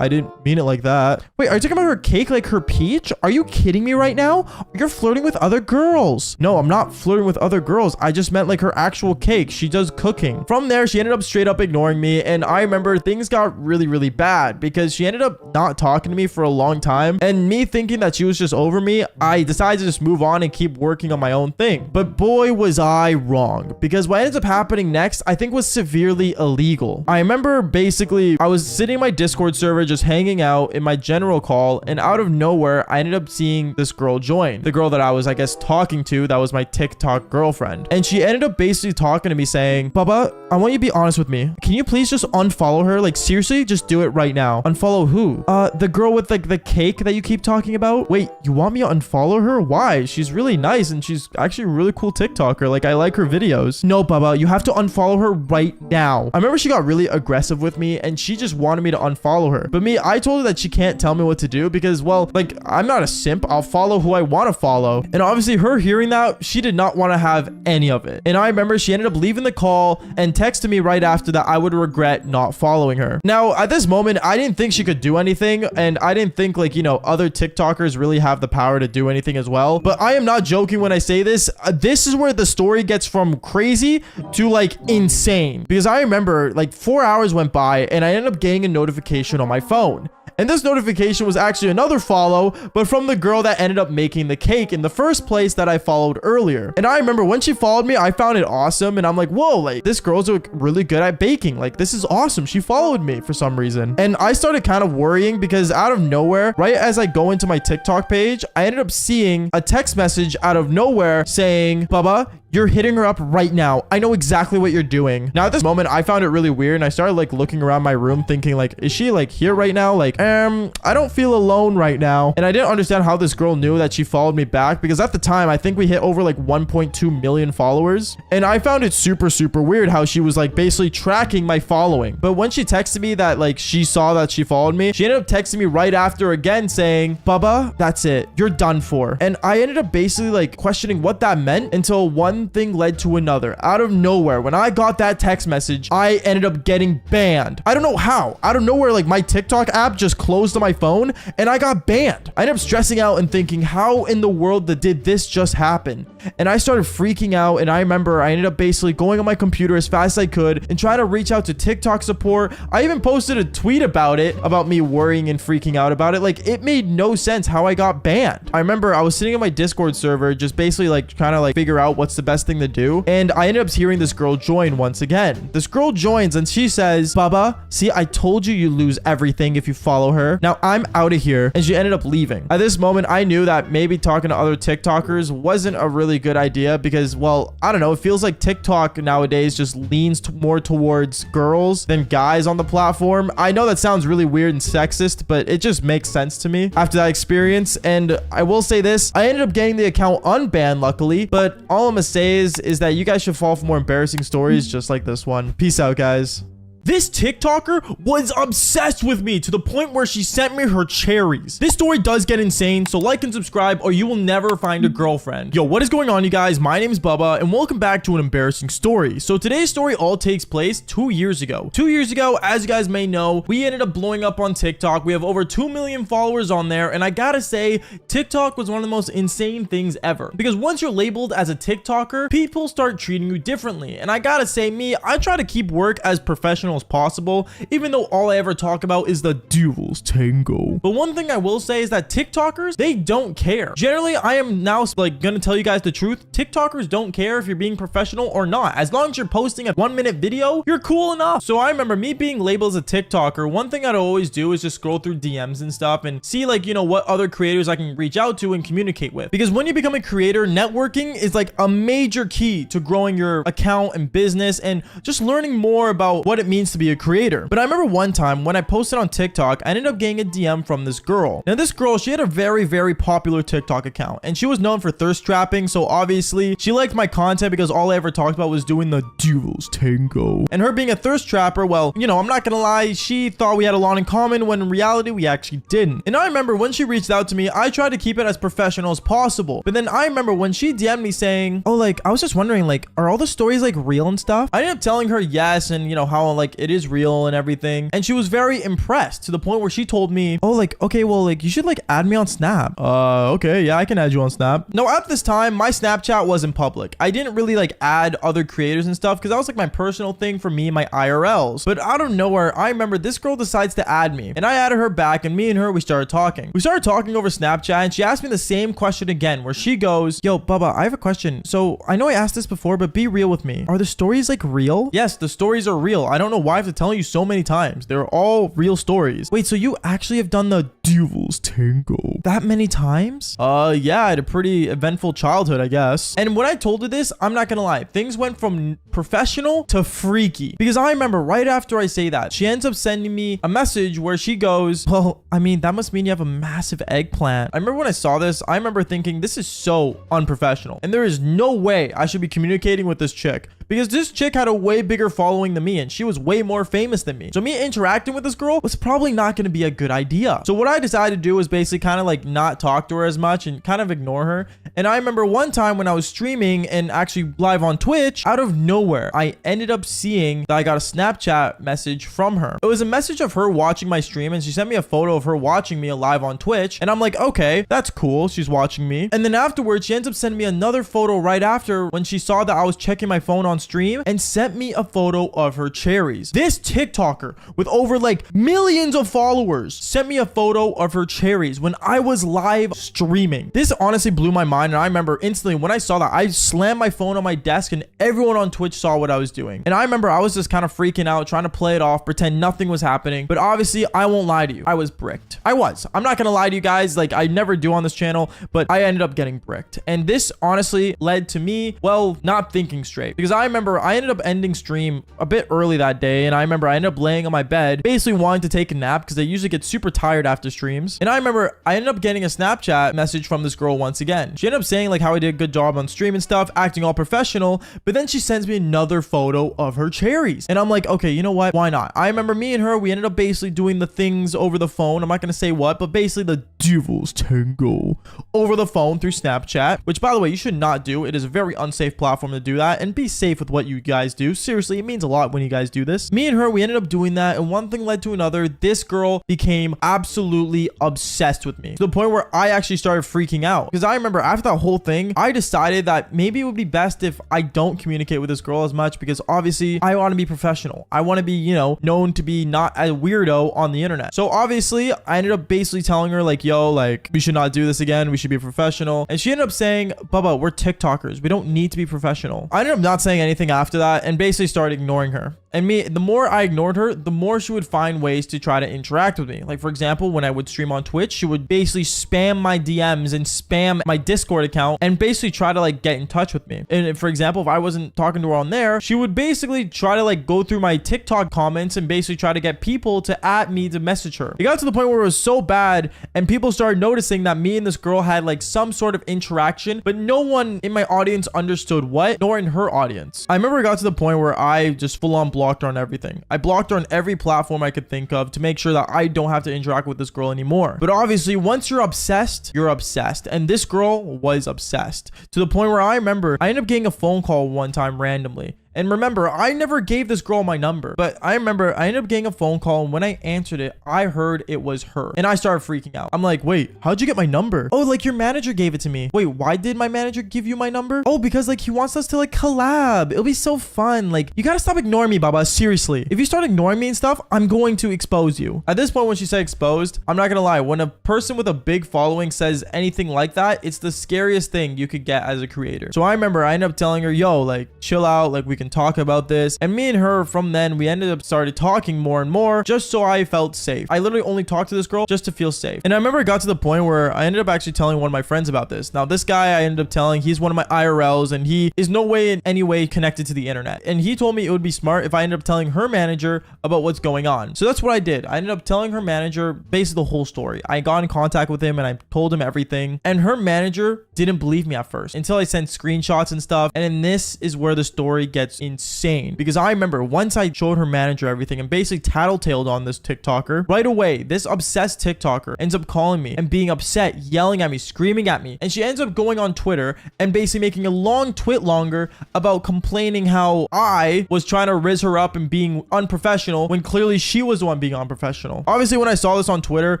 I didn't mean it like that. Wait, are you talking about her cake like her peach? Are you kidding me right now? You're flirting with other girls. No, I'm not flirting with other girls. I just meant like her actual cake. She does cooking. From there, she ended up straight up ignoring me. And I remember things got really, really bad because she ended up not talking to me for a long time. And me thinking that she was just over me, I decided to just move on and keep working on my own thing. But boy, was I wrong, because what ended up happening next, I think, was severely illegal. I remember basically I was sitting in my Discord server just hanging out in my general call, and out of nowhere I ended up seeing this girl join. The girl that I was, I guess, talking to, that was my TikTok girlfriend. And she ended up basically talking to me saying, Bubba, I want you to be honest with me. Can you please just unfollow her? Like, seriously, just do it right now. Unfollow who? The girl with like the cake that you keep talking about. Wait, you want me to unfollow her? Why? She's really nice and she's actually a really cool TikToker. Like, I like her videos. No, Bubba, you have to unfollow her right now. I remember she got really aggressive with me and she just wanted me to unfollow her. But me, I told her that she can't tell me what to do because, well, like, I'm not a simp. I'll follow who I want to follow. And obviously her hearing that, she did not want to have any of it. And I remember she ended up leaving the call and texted me right after that I would regret not following her. Now, at this moment, I didn't think she could do anything. And I didn't think, like, you know, other TikTokers really have the power to do anything as well. But I am not joking when I say this. This is where the story gets from crazy to like insane. Because I remember like 4 hours went by and I ended up getting a notification on my phone. And this notification was actually another follow, but from the girl that ended up making the cake in the first place that I followed earlier. And I remember when she followed me, I found it awesome. And I'm like, whoa, like, this girl's really good at baking. Like, this is awesome. She followed me for some reason. And I started kind of worrying because out of nowhere, right as I go into my TikTok page, I ended up seeing a text message out of nowhere saying, Bubba, you're hitting her up right now. I know exactly what you're doing. Now at this moment, I found it really weird and I started like looking around my room thinking like, is she like here right now? Like, I don't feel alone right now. And I didn't understand how this girl knew that she followed me back because at the time, I think we hit over like 1.2 million followers. And I found it super, super weird how she was like basically tracking my following. But when she texted me that like she saw that she followed me, she ended up texting me right after again saying, Bubba, that's it. You're done for. And I ended up basically like questioning what that meant until one thing led to another. Out of nowhere, when I got that text message, I ended up getting banned. I don't know how. Out of nowhere, like my TikTok app just closed on my phone and I got banned. I ended up stressing out and thinking, how in the world did this just happen? And I started freaking out. And I remember I ended up basically going on my computer as fast as I could and trying to reach out to TikTok support. I even posted a tweet about it, about me worrying and freaking out about it. Like, it made no sense how I got banned. I remember I was sitting on my Discord server, just basically like trying to like figure out what's the best thing to do. And I ended up hearing this girl join once again. This girl joins and she says, Bubba, see, I told you lose everything if you follow her. Now I'm out of here. And she ended up leaving. At this moment, I knew that maybe talking to other TikTokers wasn't a really good idea because, well, I don't know. It feels like TikTok nowadays just leans more towards girls than guys on the platform. I know that sounds really weird and sexist, but it just makes sense to me after that experience. And I will say this, I ended up getting the account unbanned, luckily, but all I'm gonna say is that you guys should fall for more embarrassing stories just like this one. Peace out, guys. This TikToker was obsessed with me to the point where she sent me her cherries. This story does get insane, so like and subscribe or you will never find a girlfriend. Yo, what is going on, you guys? My name is Bubba and welcome back to an embarrassing story. So today's story all takes place 2 years ago. 2 years ago, as you guys may know, we ended up blowing up on TikTok. We have over 2 million followers on there, and I gotta say, TikTok was one of the most insane things ever. Because once you're labeled as a TikToker, people start treating you differently. And I gotta say, me, I try to keep work as professional as possible, even though all I ever talk about is the devil's tango. But one thing I will say is that TikTokers, they don't care. Generally, I am now like gonna tell you guys the truth. TikTokers don't care if you're being professional or not. As long as you're posting a 1-minute video, you're cool enough. So I remember me being labeled as a TikToker. One thing I'd always do is just scroll through DMs and stuff and see, like, you know, what other creators I can reach out to and communicate with. Because when you become a creator, networking is like a major key to growing your account and business and just learning more about what it means to be a creator. But I remember one time when I posted on TikTok, I ended up getting a DM from this girl. Now this girl, she had a very, very popular TikTok account and she was known for thirst trapping. So obviously she liked my content because all I ever talked about was doing the devil's tango. And her being a thirst trapper, well, you know, I'm not gonna lie, she thought we had a lot in common when in reality we actually didn't. And I remember when she reached out to me, I tried to keep it as professional as possible. But then I remember when she DM'd me saying, oh, like, I was just wondering, like, are all the stories like real and stuff? I ended up telling her yes, and you know how like like it is real and everything. And she was very impressed to the point where she told me, oh, like, okay, well, like you should like add me on Snap. Okay, yeah, I can add you on Snap. Now at this time, my Snapchat wasn't public. I didn't really like add other creators and stuff because that was like my personal thing for me and my IRLs. But out of nowhere, I remember this girl decides to add me, and I added her back, and me and her, we started talking. We started talking over Snapchat, and she asked me the same question again, where she goes, yo, Bubba, I have a question. So I know I asked this before, but be real with me. Are the stories like real? Yes, the stories are real. I don't know why I have to tell you so many times. They're all real stories. Wait, so you actually have done the Devil's Tango that many times? Yeah, I had a pretty eventful childhood, I guess. And when I told her this, I'm not gonna lie, things went from professional to freaky, because I remember right after I say that, she ends up sending me a message where she goes, well, I mean, that must mean you have a massive eggplant. I remember when I saw this, I remember thinking this is so unprofessional, and there is no way I should be communicating with this chick, because this chick had a way bigger following than me, and she was way more famous than me. So me interacting with this girl was probably not going to be a good idea. So what I decided to do was basically kind of like not talk to her as much and kind of ignore her. And I remember one time when I was streaming and actually live on Twitch, out of nowhere, I ended up seeing that I got a Snapchat message from her. It was a message of her watching my stream, and she sent me a photo of her watching me live on Twitch. And I'm like, okay, that's cool. She's watching me. And then afterwards, she ends up sending me another photo right after when she saw that I was checking my phone on stream, and sent me a photo of her cherries. This TikToker with over like millions of followers sent me a photo of her cherries when I was live streaming. This honestly blew my mind, and I remember instantly when I saw that, I slammed my phone on my desk, and everyone on Twitch saw what I was doing. And I remember I was just kind of freaking out, trying to play it off, pretend nothing was happening. But obviously, I won't lie to you, I was bricked. I'm not gonna lie to you guys, like I never do on this channel, but I ended up getting bricked. And this honestly led to me, well, not thinking straight, because I remember I ended up ending stream a bit early that day, and I remember I ended up laying on my bed basically wanting to take a nap because I usually get super tired after streams. And I remember I ended up getting a Snapchat message from this girl once again. She ended up saying like how I did a good job on stream and stuff, acting all professional, but then she sends me another photo of her cherries, and I'm like, okay, you know what, why not? I remember me and her, we ended up basically doing the things over the phone. I'm not gonna say what, but basically the Devil's Tango over the phone through Snapchat, which by the way, you should not do. It is a very unsafe platform to do that, and be safe with what you guys do. Seriously, it means a lot when you guys do this. Me and her, we ended up doing that, and one thing led to another. This girl became absolutely obsessed with me to the point where I actually started freaking out, because I remember after that whole thing, I decided that maybe it would be best if I don't communicate with this girl as much, because obviously I want to be professional. I want to be, you know, known to be not a weirdo on the internet. So obviously I ended up basically telling her like, yo, like we should not do this again, we should be professional. And she ended up saying, Bubba, we're TikTokers, we don't need to be professional. I ended up not saying anything after that and basically started ignoring her. And the more I ignored her, the more she would find ways to try to interact with me. Like, for example, when I would stream on Twitch, she would basically spam my DMs and spam my Discord account and basically try to like get in touch with me. And for example, if I wasn't talking to her on there, she would basically try to like go through my TikTok comments and basically try to get people to add me to message her. It got to the point where it was so bad and people started noticing that me and this girl had like some sort of interaction, but no one in my audience understood what, nor in her audience. I remember it got to the point where I just full on blocked her on everything. I blocked her on every platform I could think of to make sure that I don't have to interact with this girl anymore. But obviously, once you're obsessed, you're obsessed. And this girl was obsessed to the point where I remember I ended up getting a phone call one time randomly. And remember, I never gave this girl my number, but I remember I ended up getting a phone call, and when I answered it, I heard it was her, and I started freaking out. I'm like, wait, how'd you get my number? Oh, like your manager gave it to me. Wait, why did my manager give you my number? Oh, because like he wants us to like collab. It'll be so fun. Like, you gotta stop ignoring me, Baba. Seriously. If you start ignoring me and stuff, I'm going to expose you. At this point, when she said exposed, I'm not gonna lie. When a person with a big following says anything like that, it's the scariest thing you could get as a creator. So I remember I ended up telling her, yo, like chill out. Like we can talk about this. And me and her from then, we ended up started talking more and more just so I felt safe. I literally only talked to this girl just to feel safe. And I remember it got to the point where I ended up actually telling one of my friends about this. Now this guy I ended up telling, he's one of my IRLs and he is no way in any way connected to the internet. And he told me it would be smart if I ended up telling her manager about what's going on. So that's what I did. I ended up telling her manager basically the whole story. I got in contact with him and I told him everything. And her manager didn't believe me at first until I sent screenshots and stuff. And then this is where the story gets gets insane because I remember once I showed her manager everything and basically tattletaled on this TikToker, right away, this obsessed TikToker ends up calling me and being upset, yelling at me, screaming at me. And she ends up going on Twitter and basically making a long twit longer about complaining how I was trying to riz her up and being unprofessional when clearly she was the one being unprofessional. Obviously, when I saw this on Twitter,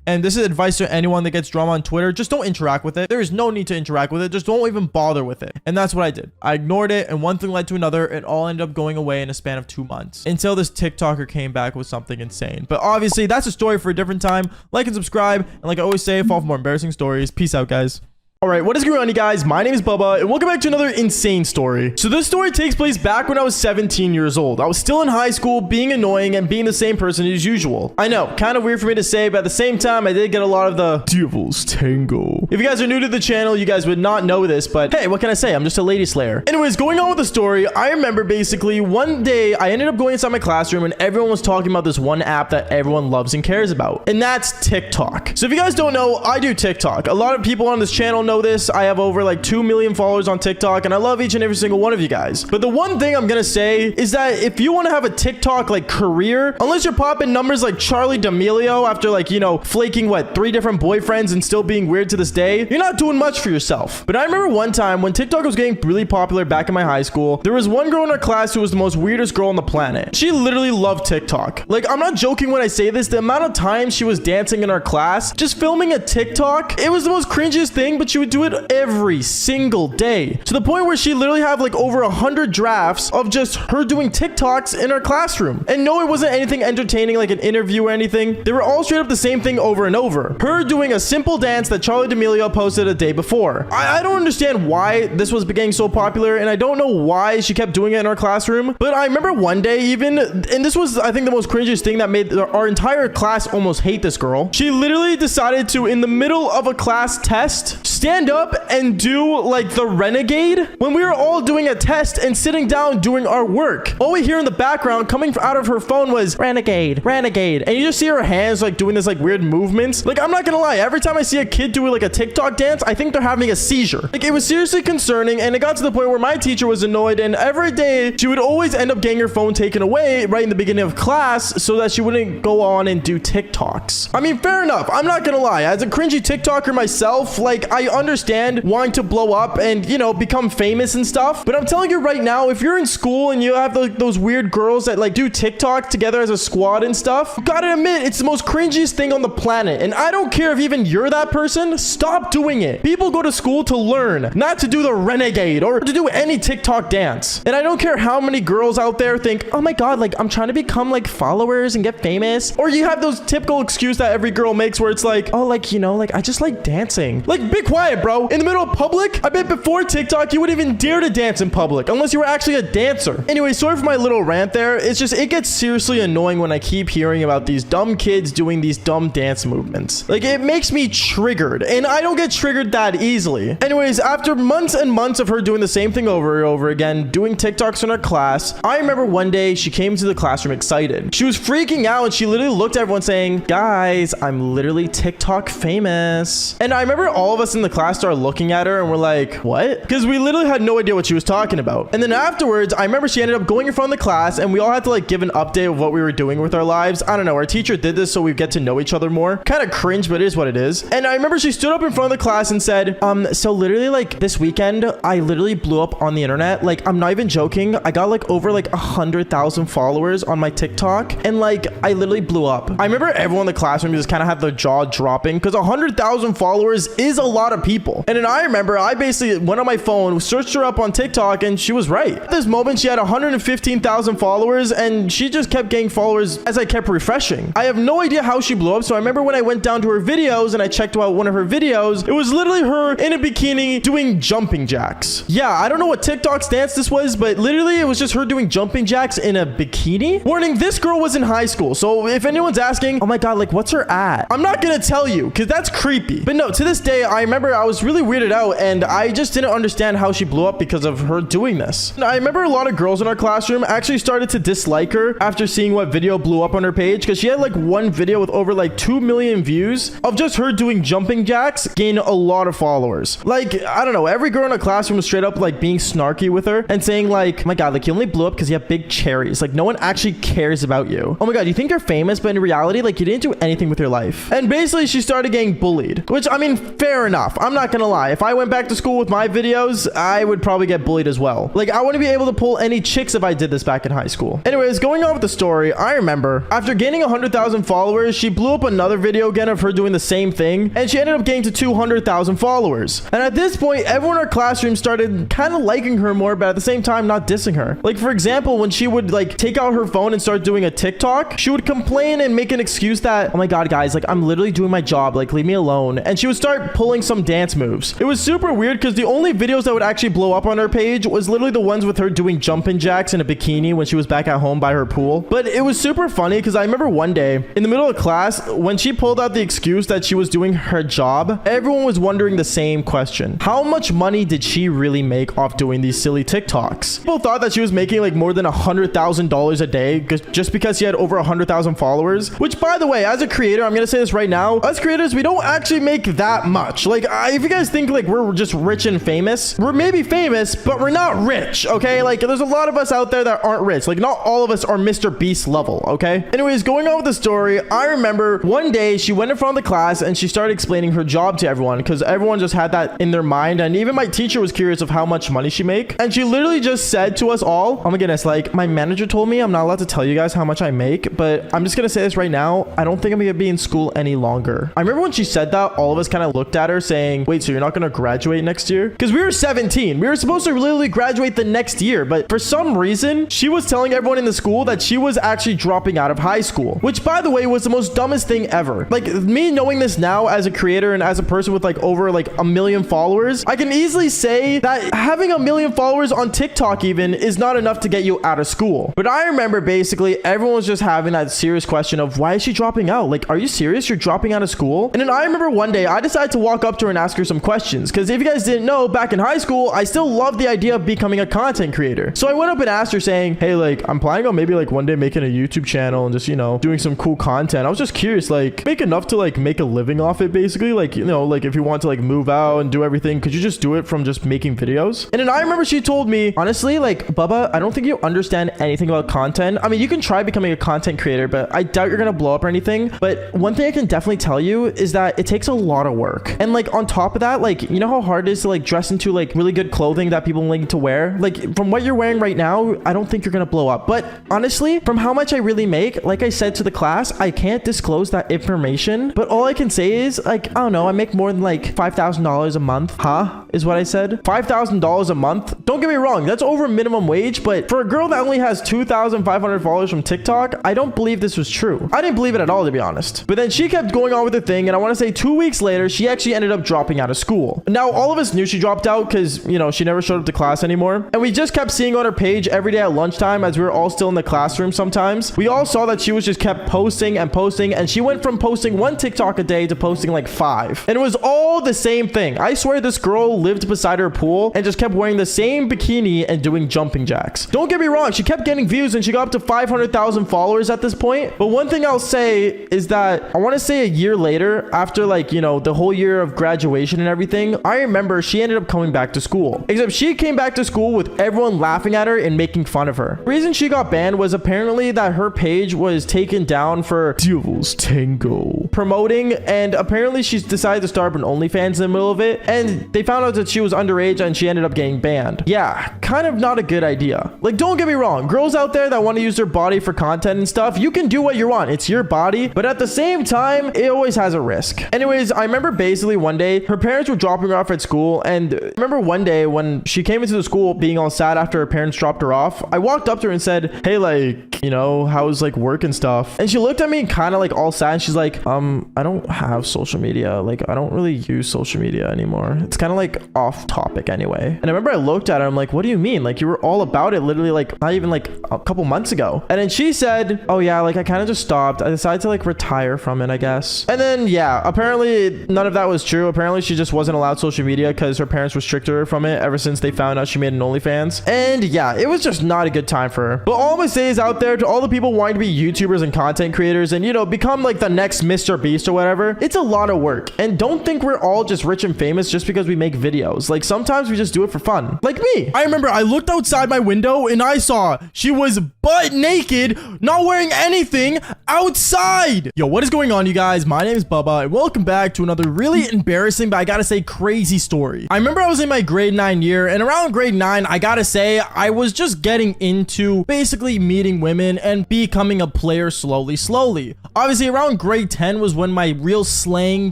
and this is advice to anyone that gets drama on Twitter, just don't interact with it. There is no need to interact with it. Just don't even bother with it. And that's what I did. I ignored it, and one thing led to another. It all ended up going away in a span of 2 months until this TikToker came back with something insane. But obviously, that's a story for a different time. Like and subscribe. And like I always say, follow for more embarrassing stories. Peace out, guys. Alright, what is going on, you guys? My name is Bubba, and welcome back to another insane story. So this story takes place back when I was 17 years old. I was still in high school, being annoying and being the same person as usual. I know, kind of weird for me to say, but at the same time, I did get a lot of the Devil's Tango. If you guys are new to the channel, you guys would not know this, but hey, what can I say? I'm just a lady slayer. Anyways, going on with the story, I remember basically one day I ended up going inside my classroom and everyone was talking about this one app that everyone loves and cares about, and that's TikTok. So if you guys don't know, I do TikTok. A lot of people on this channel know this. I have over like 2 million followers on TikTok, and I love each and every single one of you guys. But the one thing I'm gonna say is that if you want to have a TikTok like career, unless you're popping numbers like Charlie D'Amelio after like, you know, flaking what, 3 different boyfriends and still being weird to this day, you're not doing much for yourself. But I remember one time when TikTok was getting really popular back in my high school, there was one girl in our class who was the most weirdest girl on the planet. She literally loved TikTok. Like, I'm not joking when I say this. The amount of time she was dancing in our class, just filming a TikTok, it was the most cringiest thing, but she would do it every single day, to the point where she literally had like over 100 drafts of just her doing TikToks in our classroom. And no, it wasn't anything entertaining like an interview or anything. They were all straight up the same thing over and over. Her doing a simple dance that Charlie D'Amelio posted a day before. I don't understand why this was getting so popular, and I don't know why she kept doing it in our classroom. But I remember one day even, and this was I think the most cringiest thing that made our entire class almost hate this girl. She literally decided to, in the middle of a class test, stand up and do like the renegade when we were all doing a test and sitting down doing our work. All we hear in the background coming out of her phone was renegade, renegade. And you just see her hands like doing this like weird movements. Like, I'm not gonna lie, every time I see a kid do like a TikTok dance, I think they're having a seizure. Like, it was seriously concerning, and it got to the point where my teacher was annoyed, and every day she would always end up getting her phone taken away right in the beginning of class so that she wouldn't go on and do TikToks. I mean, fair enough. I'm not gonna lie. As a cringy TikToker myself, like, I understand wanting to blow up and, you know, become famous and stuff. But I'm telling you right now, if you're in school and you have those weird girls that like do TikTok together as a squad and stuff, you gotta admit, it's the most cringiest thing on the planet. And I don't care if even you're that person, stop doing it. People go to school to learn, not to do the renegade or to do any TikTok dance. And I don't care how many girls out there think, oh my god, like I'm trying to become like followers and get famous. Or you have those typical excuse that every girl makes where it's like, oh, like, you know, like I just like dancing. Like, be quiet, bro. In the middle of public, I bet before TikTok, you wouldn't even dare to dance in public unless you were actually a dancer. Anyway, sorry for my little rant there. It's just, it gets seriously annoying when I keep hearing about these dumb kids doing these dumb dance movements. Like, it makes me triggered, and I don't get triggered that easily. Anyways, after months and months of her doing the same thing over and over again, doing TikToks in her class, I remember one day she came to the classroom excited. She was freaking out, and she literally looked at everyone saying, guys, I'm literally TikTok famous. And I remember all of us in the class started looking at her and we're like, what? Because we literally had no idea what she was talking about. And then afterwards, I remember she ended up going in front of the class and we all had to like give an update of what we were doing with our lives. I don't know. Our teacher did this so we get to know each other more. Kind of cringe, but it is what it is. And I remember she stood up in front of the class and said, so literally like this weekend, I literally blew up on the internet. Like, I'm not even joking. I got like over like 100,000 followers on my TikTok. And like, I literally blew up. I remember everyone in the classroom just kind of had their jaw dropping because 100,000 followers is a lot of people. And then I remember I basically went on my phone, searched her up on TikTok, and she was right. At this moment, she had 115,000 followers, and she just kept getting followers as I kept refreshing. I have no idea how she blew up. So I remember when I went down to her videos and I checked out one of her videos, it was literally her in a bikini doing jumping jacks. Yeah, I don't know what TikTok's dance this was, but literally it was just her doing jumping jacks in a bikini. Warning, this girl was in high school. So if anyone's asking, oh my god, like what's her at? I'm not gonna tell you because that's creepy. But no, to this day, I remember remember I was really weirded out, and I just didn't understand how she blew up because of her doing this. And I remember a lot of girls in our classroom actually started to dislike her after seeing what video blew up on her page, because she had like one video with over like 2 million views of just her doing jumping jacks, gained a lot of followers. Like, I don't know, every girl in our classroom was straight up like being snarky with her and saying like, oh my god, like you only blew up because you have big cherries. Like no one actually cares about you. Oh my god, you think you're famous, but in reality, like you didn't do anything with your life. And basically she started getting bullied, which I mean, fair enough. I'm not gonna lie. If I went back to school with my videos, I would probably get bullied as well. Like I wouldn't be able to pull any chicks if I did this back in high school. Anyways, going on with the story, I remember after gaining 100,000 followers, she blew up another video again of her doing the same thing, and she ended up getting to 200,000 followers. And at this point, everyone in our classroom started kind of liking her more, but at the same time not dissing her. Like for example, when she would like take out her phone and start doing a TikTok, she would complain and make an excuse that, oh my god guys, like I'm literally doing my job, like leave me alone. And she would start pulling some dance moves. It was super weird because the only videos that would actually blow up on her page was literally the ones with her doing jumping jacks in a bikini when she was back at home by her pool. But it was super funny because I remember one day in the middle of class, when she pulled out the excuse that she was doing her job, everyone was wondering the same question. How much money did she really make off doing these silly TikToks? People thought that she was making like more than $100,000 a day just because she had over 100,000 followers, which by the way, as a creator, I'm gonna say this right now, us creators, we don't actually make that much. Like if you guys think like we're just rich and famous, we're maybe famous, but we're not rich, okay? Like there's a lot of us out there that aren't rich. Like not all of us are Mr. Beast level, okay? Anyways, going on with the story, I remember one day she went in front of the class and she started explaining her job to everyone because everyone just had that in their mind, and even my teacher was curious of how much money she make. And she literally just said to us all, oh my goodness, like my manager told me I'm not allowed to tell you guys how much I make, but I'm just gonna say this right now, I don't think I'm gonna be in school any longer. I remember when she said that, all of us kind of looked at her saying, wait, so you're not gonna graduate next year? Because we were 17. We were supposed to literally graduate the next year, but for some reason, she was telling everyone in the school that she was actually dropping out of high school, which by the way was the most dumbest thing ever. Like me knowing this now as a creator and as a person with like over like 1 million followers, I can easily say that having 1 million followers on TikTok even is not enough to get you out of school. But I remember basically everyone was just having that serious question of, why is she dropping out? Like, are you serious? You're dropping out of school? And then I remember one day I decided to walk up to her and ask her some questions, because if you guys didn't know, back in high school, I still loved the idea of becoming a content creator. So I went up and asked her saying, hey, like I'm planning on maybe like one day making a YouTube channel and just, you know, doing some cool content. I was just curious, like make enough to like make a living off it basically. Like, you know, like if you want to like move out and do everything, could you just do it from just making videos? And then I remember she told me, honestly, like Bubba, I don't think you understand anything about content. I mean, you can try becoming a content creator, but I doubt you're gonna blow up or anything. But one thing I can definitely tell you is that it takes a lot of work. And like on top of that, like, you know how hard it is to like dress into like really good clothing that people like to wear? Like from what you're wearing right now, I don't think you're gonna blow up. But honestly, from how much I really make, like I said to the class, I can't disclose that information. But all I can say is like, I don't know, I make more than like $5,000 a month. Huh? Is what I said. $5,000 a month. Don't get me wrong, that's over minimum wage, but for a girl that only has 2,500 followers from TikTok, I don't believe this was true. I didn't believe it at all, to be honest. But then she kept going on with her thing, and I want to say 2 weeks later, she actually ended up dropping out of school. Now, all of us knew she dropped out because, you know, she never showed up to class anymore. And we just kept seeing on her page every day at lunchtime as we were all still in the classroom sometimes. We all saw that she was just kept posting and posting, and she went from posting 1 TikTok a day to posting like 5. And it was all the same thing. I swear this girl lived beside her pool and just kept wearing the same bikini and doing jumping jacks. Don't get me wrong, she kept getting views and she got up to 500,000 followers at this point. But one thing I'll say is that I want to say a year later, after like, you know, the whole year of graduation and everything, I remember she ended up coming back to school. Except she came back to school with everyone laughing at her and making fun of her. The reason she got banned was apparently that her page was taken down for Devil's Tango promoting, and apparently she's decided to start up an OnlyFans in the middle of it, and they found out that she was underage and she ended up getting banned. Yeah, kind of not a good idea. Like, don't get me wrong, girls out there that want to use their body for content and stuff, you can do what you want. It's your body, but at the same time, it always has a risk. Anyways, I remember basically one day her parents were dropping her off at school, and I remember one day when she came into the school being all sad after her parents dropped her off, I walked up to her and said, hey, like, you know, how's like work and stuff? And she looked at me kind of like all sad, and she's like, I don't have social media. Like, I don't really use social media anymore. It's kind of like off topic anyway. And I remember I looked at her, I'm like, what do you mean? Like, you were all about it literally like not even like a couple months ago. And then she said, oh yeah, like I kind of just stopped. I decided to like retire from it, I guess. And then yeah, apparently none of that was true. apparently she just wasn't allowed social media because her parents restricted her from it ever since they found out she made an OnlyFans. And yeah, it was just not a good time for her. But all my say is out there to all the people wanting to be YouTubers and content creators and, you know, become like the next Mr. Beast or whatever. It's a lot of work. And don't think we're all just rich and famous just because we make videos. Like sometimes we just do it for fun. Like me. I remember I looked outside my window and I saw she was butt naked, not wearing anything outside. Yo, what is going on, you guys? My name is Bubba and welcome back to another really embarrassing, but I gotta say crazy story. I remember I was in my grade 9 year, and around grade 9, I gotta say I was just getting into basically meeting women and becoming a player slowly. Obviously around grade 10 was when my real slang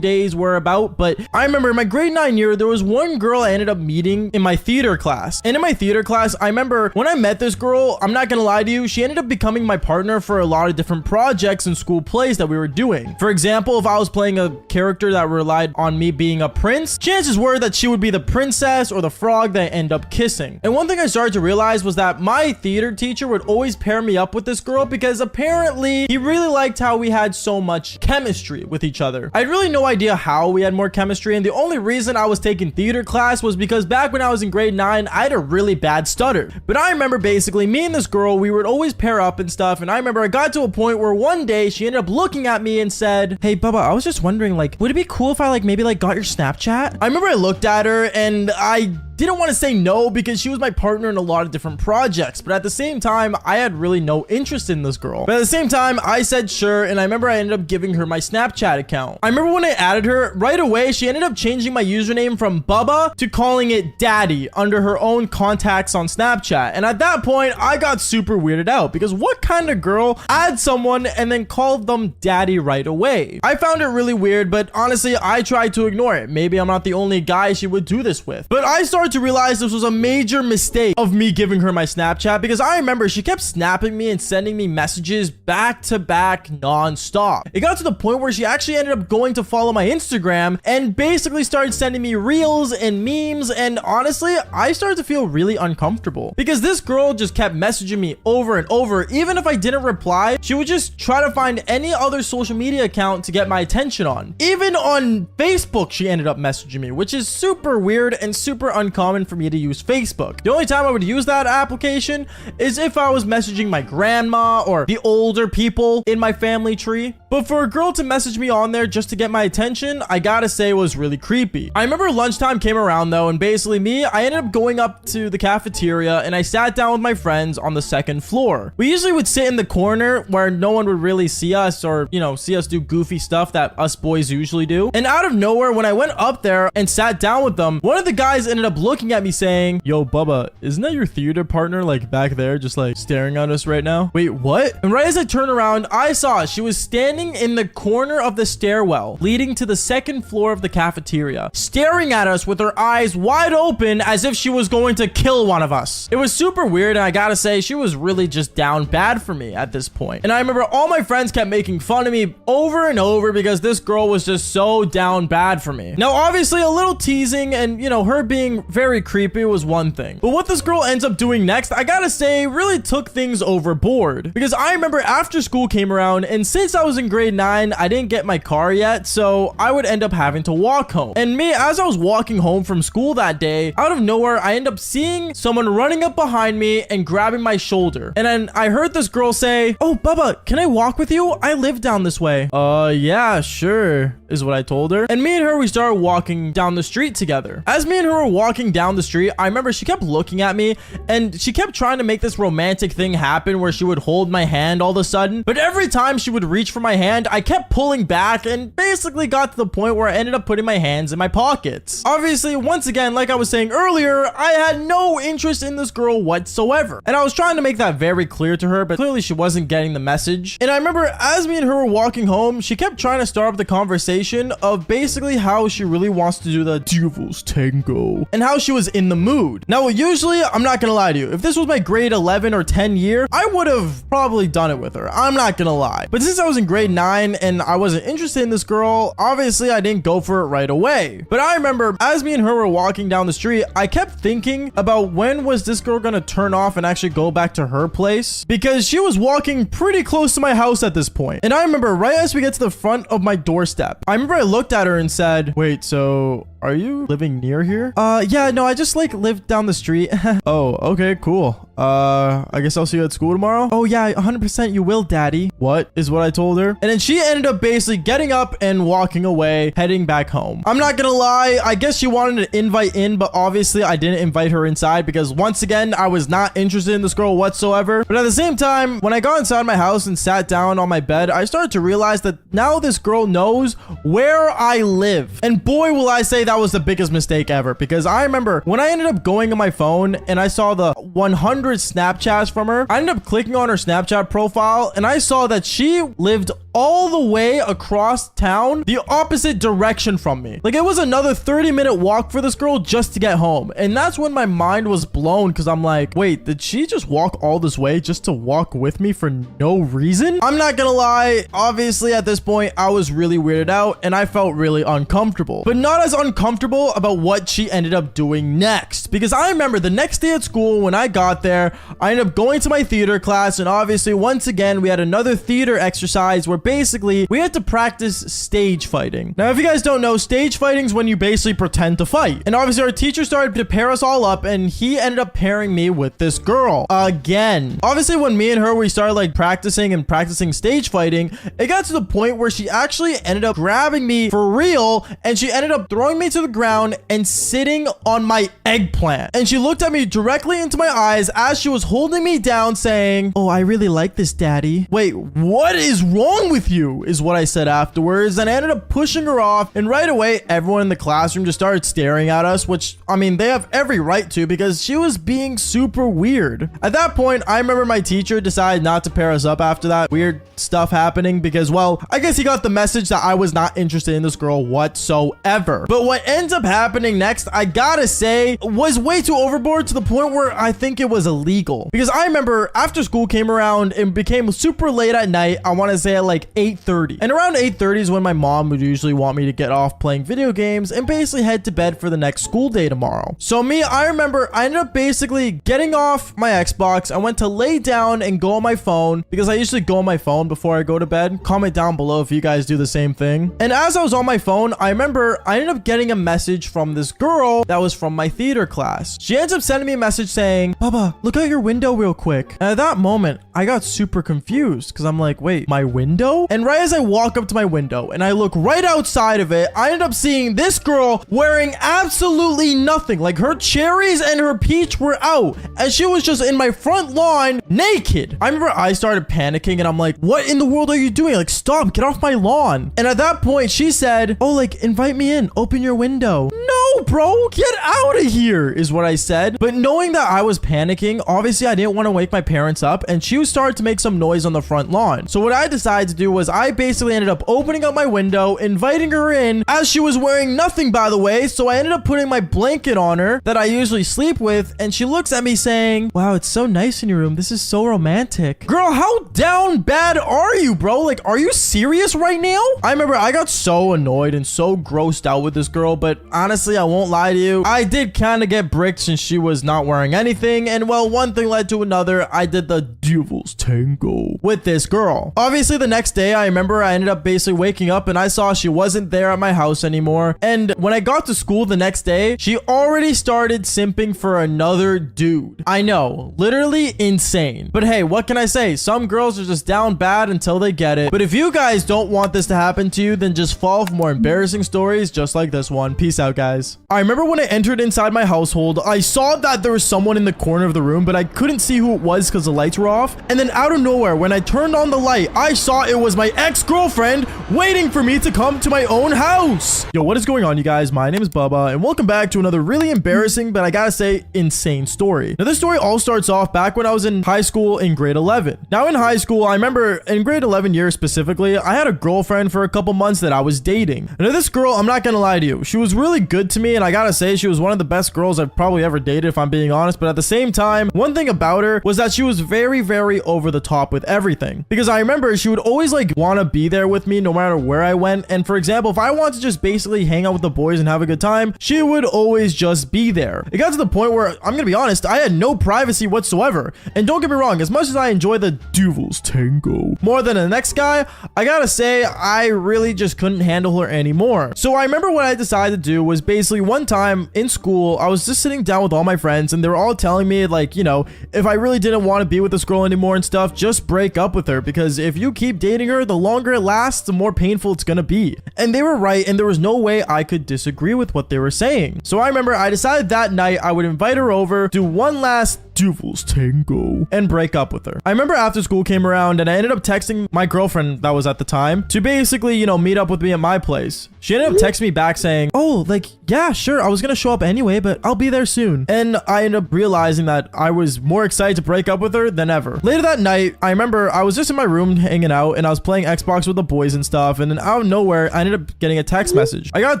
days were about, but I remember in my grade 9 year, there was one girl I ended up meeting in my theater class. And in my theater class, I remember when I met this girl, I'm not gonna lie to you, she ended up becoming my partner for a lot of different projects and school plays that we were doing. For example, if I was playing a character that relied on me being a prince, chances were that she would be the princess or the frog that I end up kissing. And one thing I started to realize was that my theater teacher would always pair me up with this girl because apparently he really liked how we had so much chemistry with each other. I had really no idea how we had more chemistry, and the only reason I was taking theater class was because back when I was in grade 9, I had a really bad stutter. But I remember basically me and this girl, we would always pair up and stuff, and I remember I got to a point where one day she ended up looking at me and said, "Hey Bubba, I was just wondering, like, would it be cool if I like maybe like got your Snapchat?" I remember I looked at her and I didn't want to say no because she was my partner in a lot of different projects, but at the same time, I had really no interest in this girl. But at the same time, I said sure, and I remember I ended up giving her my Snapchat account. I remember when I added her, right away, she ended up changing my username from Bubba to calling it Daddy under her own contacts on Snapchat. And at that point, I got super weirded out because what kind of girl adds someone and then called them Daddy right away? I found it really weird, but honestly, I tried to ignore it. Maybe I'm not the only guy she would do this with. But I started to realize this was a major mistake of me giving her my Snapchat because I remember she kept snapping me and sending me messages back to back non-stop. It got to the point where she actually ended up going to follow my Instagram and basically started sending me reels and memes, and honestly, I started to feel really uncomfortable because this girl just kept messaging me over and over. Even if I didn't reply, she would just try to find any other social media account to get my attention on. Even on Facebook, she ended up messaging me, which is super weird and super uncommon for me to use Facebook. The only time I would use that application is if I was messaging my grandma or the older people in my family tree. But for a girl to message me on there just to get my attention, I gotta say it was really creepy. I remember lunchtime came around though, and basically I ended up going up to the cafeteria and I sat down with my friends on the second floor. We usually would sit in the corner where no one would really see us or, you know, see us do goofy stuff that us boys usually do. And out of nowhere, when I went up there and sat down with them, one of the guys ended up looking at me saying, "Yo, Bubba, isn't that your theater partner like back there just like staring at us right now?" Wait, what? And right as I turned around, I saw she was standing in the corner of the stairwell leading to the second floor of the cafeteria, staring at us with her eyes wide open as if she was going to kill one of us. It was super weird, and I gotta say she was really just down bad for me at this point. And I remember all my friends kept making fun of me over and over because this girl was just so down bad for me. Now obviously a little teasing and, you know, her being very creepy was one thing, but what this girl ends up doing next, I gotta say, really took things overboard. Because I remember after school came around, and since I was in grade 9, I didn't get my car yet, so I would end up having to walk home. And me, as I was walking home from school that day, out of nowhere, I end up seeing someone running up behind me and grabbing my shoulder. And then I heard this girl say, "Oh, Bubba, can I walk with you? I live down this way." Yeah, sure, is what I told her. And me and her, we started walking down the street together. As me and her were walking down the street, I remember she kept looking at me and she kept trying to make this romantic thing happen where she would hold my hand all of a sudden. But every time she would reach for my hand, I kept pulling back and basically got to the point where I ended up putting my hands in my pockets. Obviously, once again, like I was saying earlier, I had no interest in this girl whatsoever. And I was trying to make that very clear to her, but clearly she wasn't getting the message. And I remember as me and her were walking home, she kept trying to start up the conversation of basically how she really wants to do the devil's tango and how how she was in the mood. Now, usually, I'm not gonna lie to you. If this was my grade 11 or 10 year, I would have probably done it with her. I'm not gonna lie. But since I was in grade 9 and I wasn't interested in this girl, obviously I didn't go for it right away. But I remember as me and her were walking down the street, I kept thinking about when was this girl gonna turn off and actually go back to her place, because she was walking pretty close to my house at this point. And I remember right as we get to the front of my doorstep, I remember I looked at her and said, wait, so are you living near here? Yeah, no, I just like live down the street. Oh, okay, cool. I guess I'll see you at school tomorrow. Oh yeah, 100% you will, daddy. What is what I told her? And then she ended up basically getting up and walking away, heading back home. I'm not gonna lie, I guess she wanted to invite in, but obviously I didn't invite her inside because once again, I was not interested in this girl whatsoever. But at the same time, when I got inside my house and sat down on my bed, I started to realize that now this girl knows where I live. And boy, will I say that was the biggest mistake ever, because I remember when I ended up going on my phone and I saw the 100 Snapchats from her, I ended up clicking on her Snapchat profile and I saw that she lived all the way across town, the opposite direction from me. Like, it was another 30-minute walk for this girl just to get home. And that's when my mind was blown, because I'm like, wait, did she just walk all this way just to walk with me for no reason? I'm not gonna lie, obviously at this point I was really weirded out and I felt really uncomfortable, but not as uncomfortable about what she ended up doing next. Because I remember the next day at school when I got there, I ended up going to my theater class, and obviously once again we had another theater exercise where basically we had to practice stage fighting. Now, if you guys don't know, stage fighting is when you basically pretend to fight. And obviously our teacher started to pair us all up, and he ended up pairing me with this girl again. Obviously when me and her, we started like practicing stage fighting, it got to the point where she actually ended up grabbing me for real, and she ended up throwing me to the ground and sitting on my eggplant. And she looked at me directly into my eyes as she was holding me down saying, "Oh, I really like this, daddy." Wait, what is wrong with you? Is what I said afterwards. And I ended up pushing her off, and right away everyone in the classroom just started staring at us, which I mean they have every right to, because she was being super weird. At that point, I remember my teacher decided not to pair us up after that weird stuff happening, because, well, I guess he got the message that I was not interested in this girl whatsoever. But what ends up happening next, I gotta say, was way too overboard, to the point where I think it was illegal. Because I remember after school came around, it became super late at night. I want to say at like 8:30. And around 8:30 is when my mom would usually want me to get off playing video games and basically head to bed for the next school day tomorrow. So I remember I ended up basically getting off my Xbox. I went to lay down and go on my phone, because I usually go on my phone before I go to bed. Comment down below if you guys do the same thing. And as I was on my phone, I remember I ended up getting a message from this girl that was from my theater class. She ends up sending me a message saying, "Baba, look out your window real quick." And at that moment, I got super confused, because I'm like, wait, my window? And right as I walk up to my window and I look right outside of it, I end up seeing this girl wearing absolutely nothing. Like, her cherries and her peach were out, and she was just in my front lawn naked. I remember I started panicking, and I'm like, what in the world are you doing? Like, stop, get off my lawn. And at that point she said, "Oh, like, invite me in, open your window." No, bro, get out of here, is what I said. But knowing that I was panicking, obviously I didn't want to wake my parents up, and she started to make some noise on the front lawn. So what I decided to do was I basically ended up opening up my window, inviting her in, as she was wearing nothing, by the way. So I ended up putting my blanket on her that I usually sleep with, and she looks at me saying, "Wow, it's so nice in your room. This is so romantic." Girl, how down bad are you, bro? Like, are you serious right now? I remember I got so annoyed and so grossed out with this girl, but honestly, I won't lie to you, I did kind of get bricked since she was not wearing anything. And well, one thing led to another. I did the devil's tango with this girl. Obviously the next day, I remember I ended up basically waking up and I saw she wasn't there at my house anymore. And when I got to school the next day, she already started simping for another dude. I know, literally insane. But hey, what can I say? Some girls are just down bad until they get it. But if you guys don't want this to happen to you, then just follow for more embarrassing stories just like this one. Peace out, guys. I remember when I entered inside my household, I saw that there was someone in the corner of the room, but I couldn't see who it was because the lights were off. And then out of nowhere, when I turned on the light, I saw it was my ex-girlfriend waiting for me to come to my own house. Yo, what is going on, you guys? My name is Bubba, and welcome back to another really embarrassing, but I gotta say, insane story. Now, this story all starts off back when I was in high school in grade 11. Now, in high school, I remember in grade 11 year specifically, I had a girlfriend for a couple months that I was dating. And this girl, I'm not gonna lie to you, she was really good to me, and I gotta say she was one of the best girls I've probably ever dated, if I'm being honest. But at the same time, one thing about her was that she was very, very over the top with everything. Because I remember she would always like want to be there with me no matter where I went. And for example, if I wanted to just basically hang out with the boys and have a good time, she would always just be there. It got to the point where, I'm gonna be honest, I had no privacy whatsoever. And don't get me wrong, as much as I enjoy the Devil's Tango more than the next guy, I gotta say I really just couldn't handle her anymore. So I remember what I decided to do was basically one time in school, I was just sitting down with all my friends and they were all telling me like, you know, if I really didn't want to be with this girl anymore and stuff, just break up with her, because if you keep dating her, the longer it lasts, the more painful it's gonna be. And they were right, and there was no way I could disagree with what they were saying. So I remember I decided that night I would invite her over, do one last Devil's Tango, and break up with her. I remember after school came around and I ended up texting my girlfriend that was at the time to basically, you know, meet up with me at my place. She ended up texting me back saying, oh, like, yeah, sure, I was gonna show up anyway, but I'll be there soon. And I ended up realizing that I was more excited to break up with her than ever. Later that night, I remember I was just in my room hanging out and I was playing Xbox with the boys and stuff, and then out of nowhere, I ended up getting a text message. I got a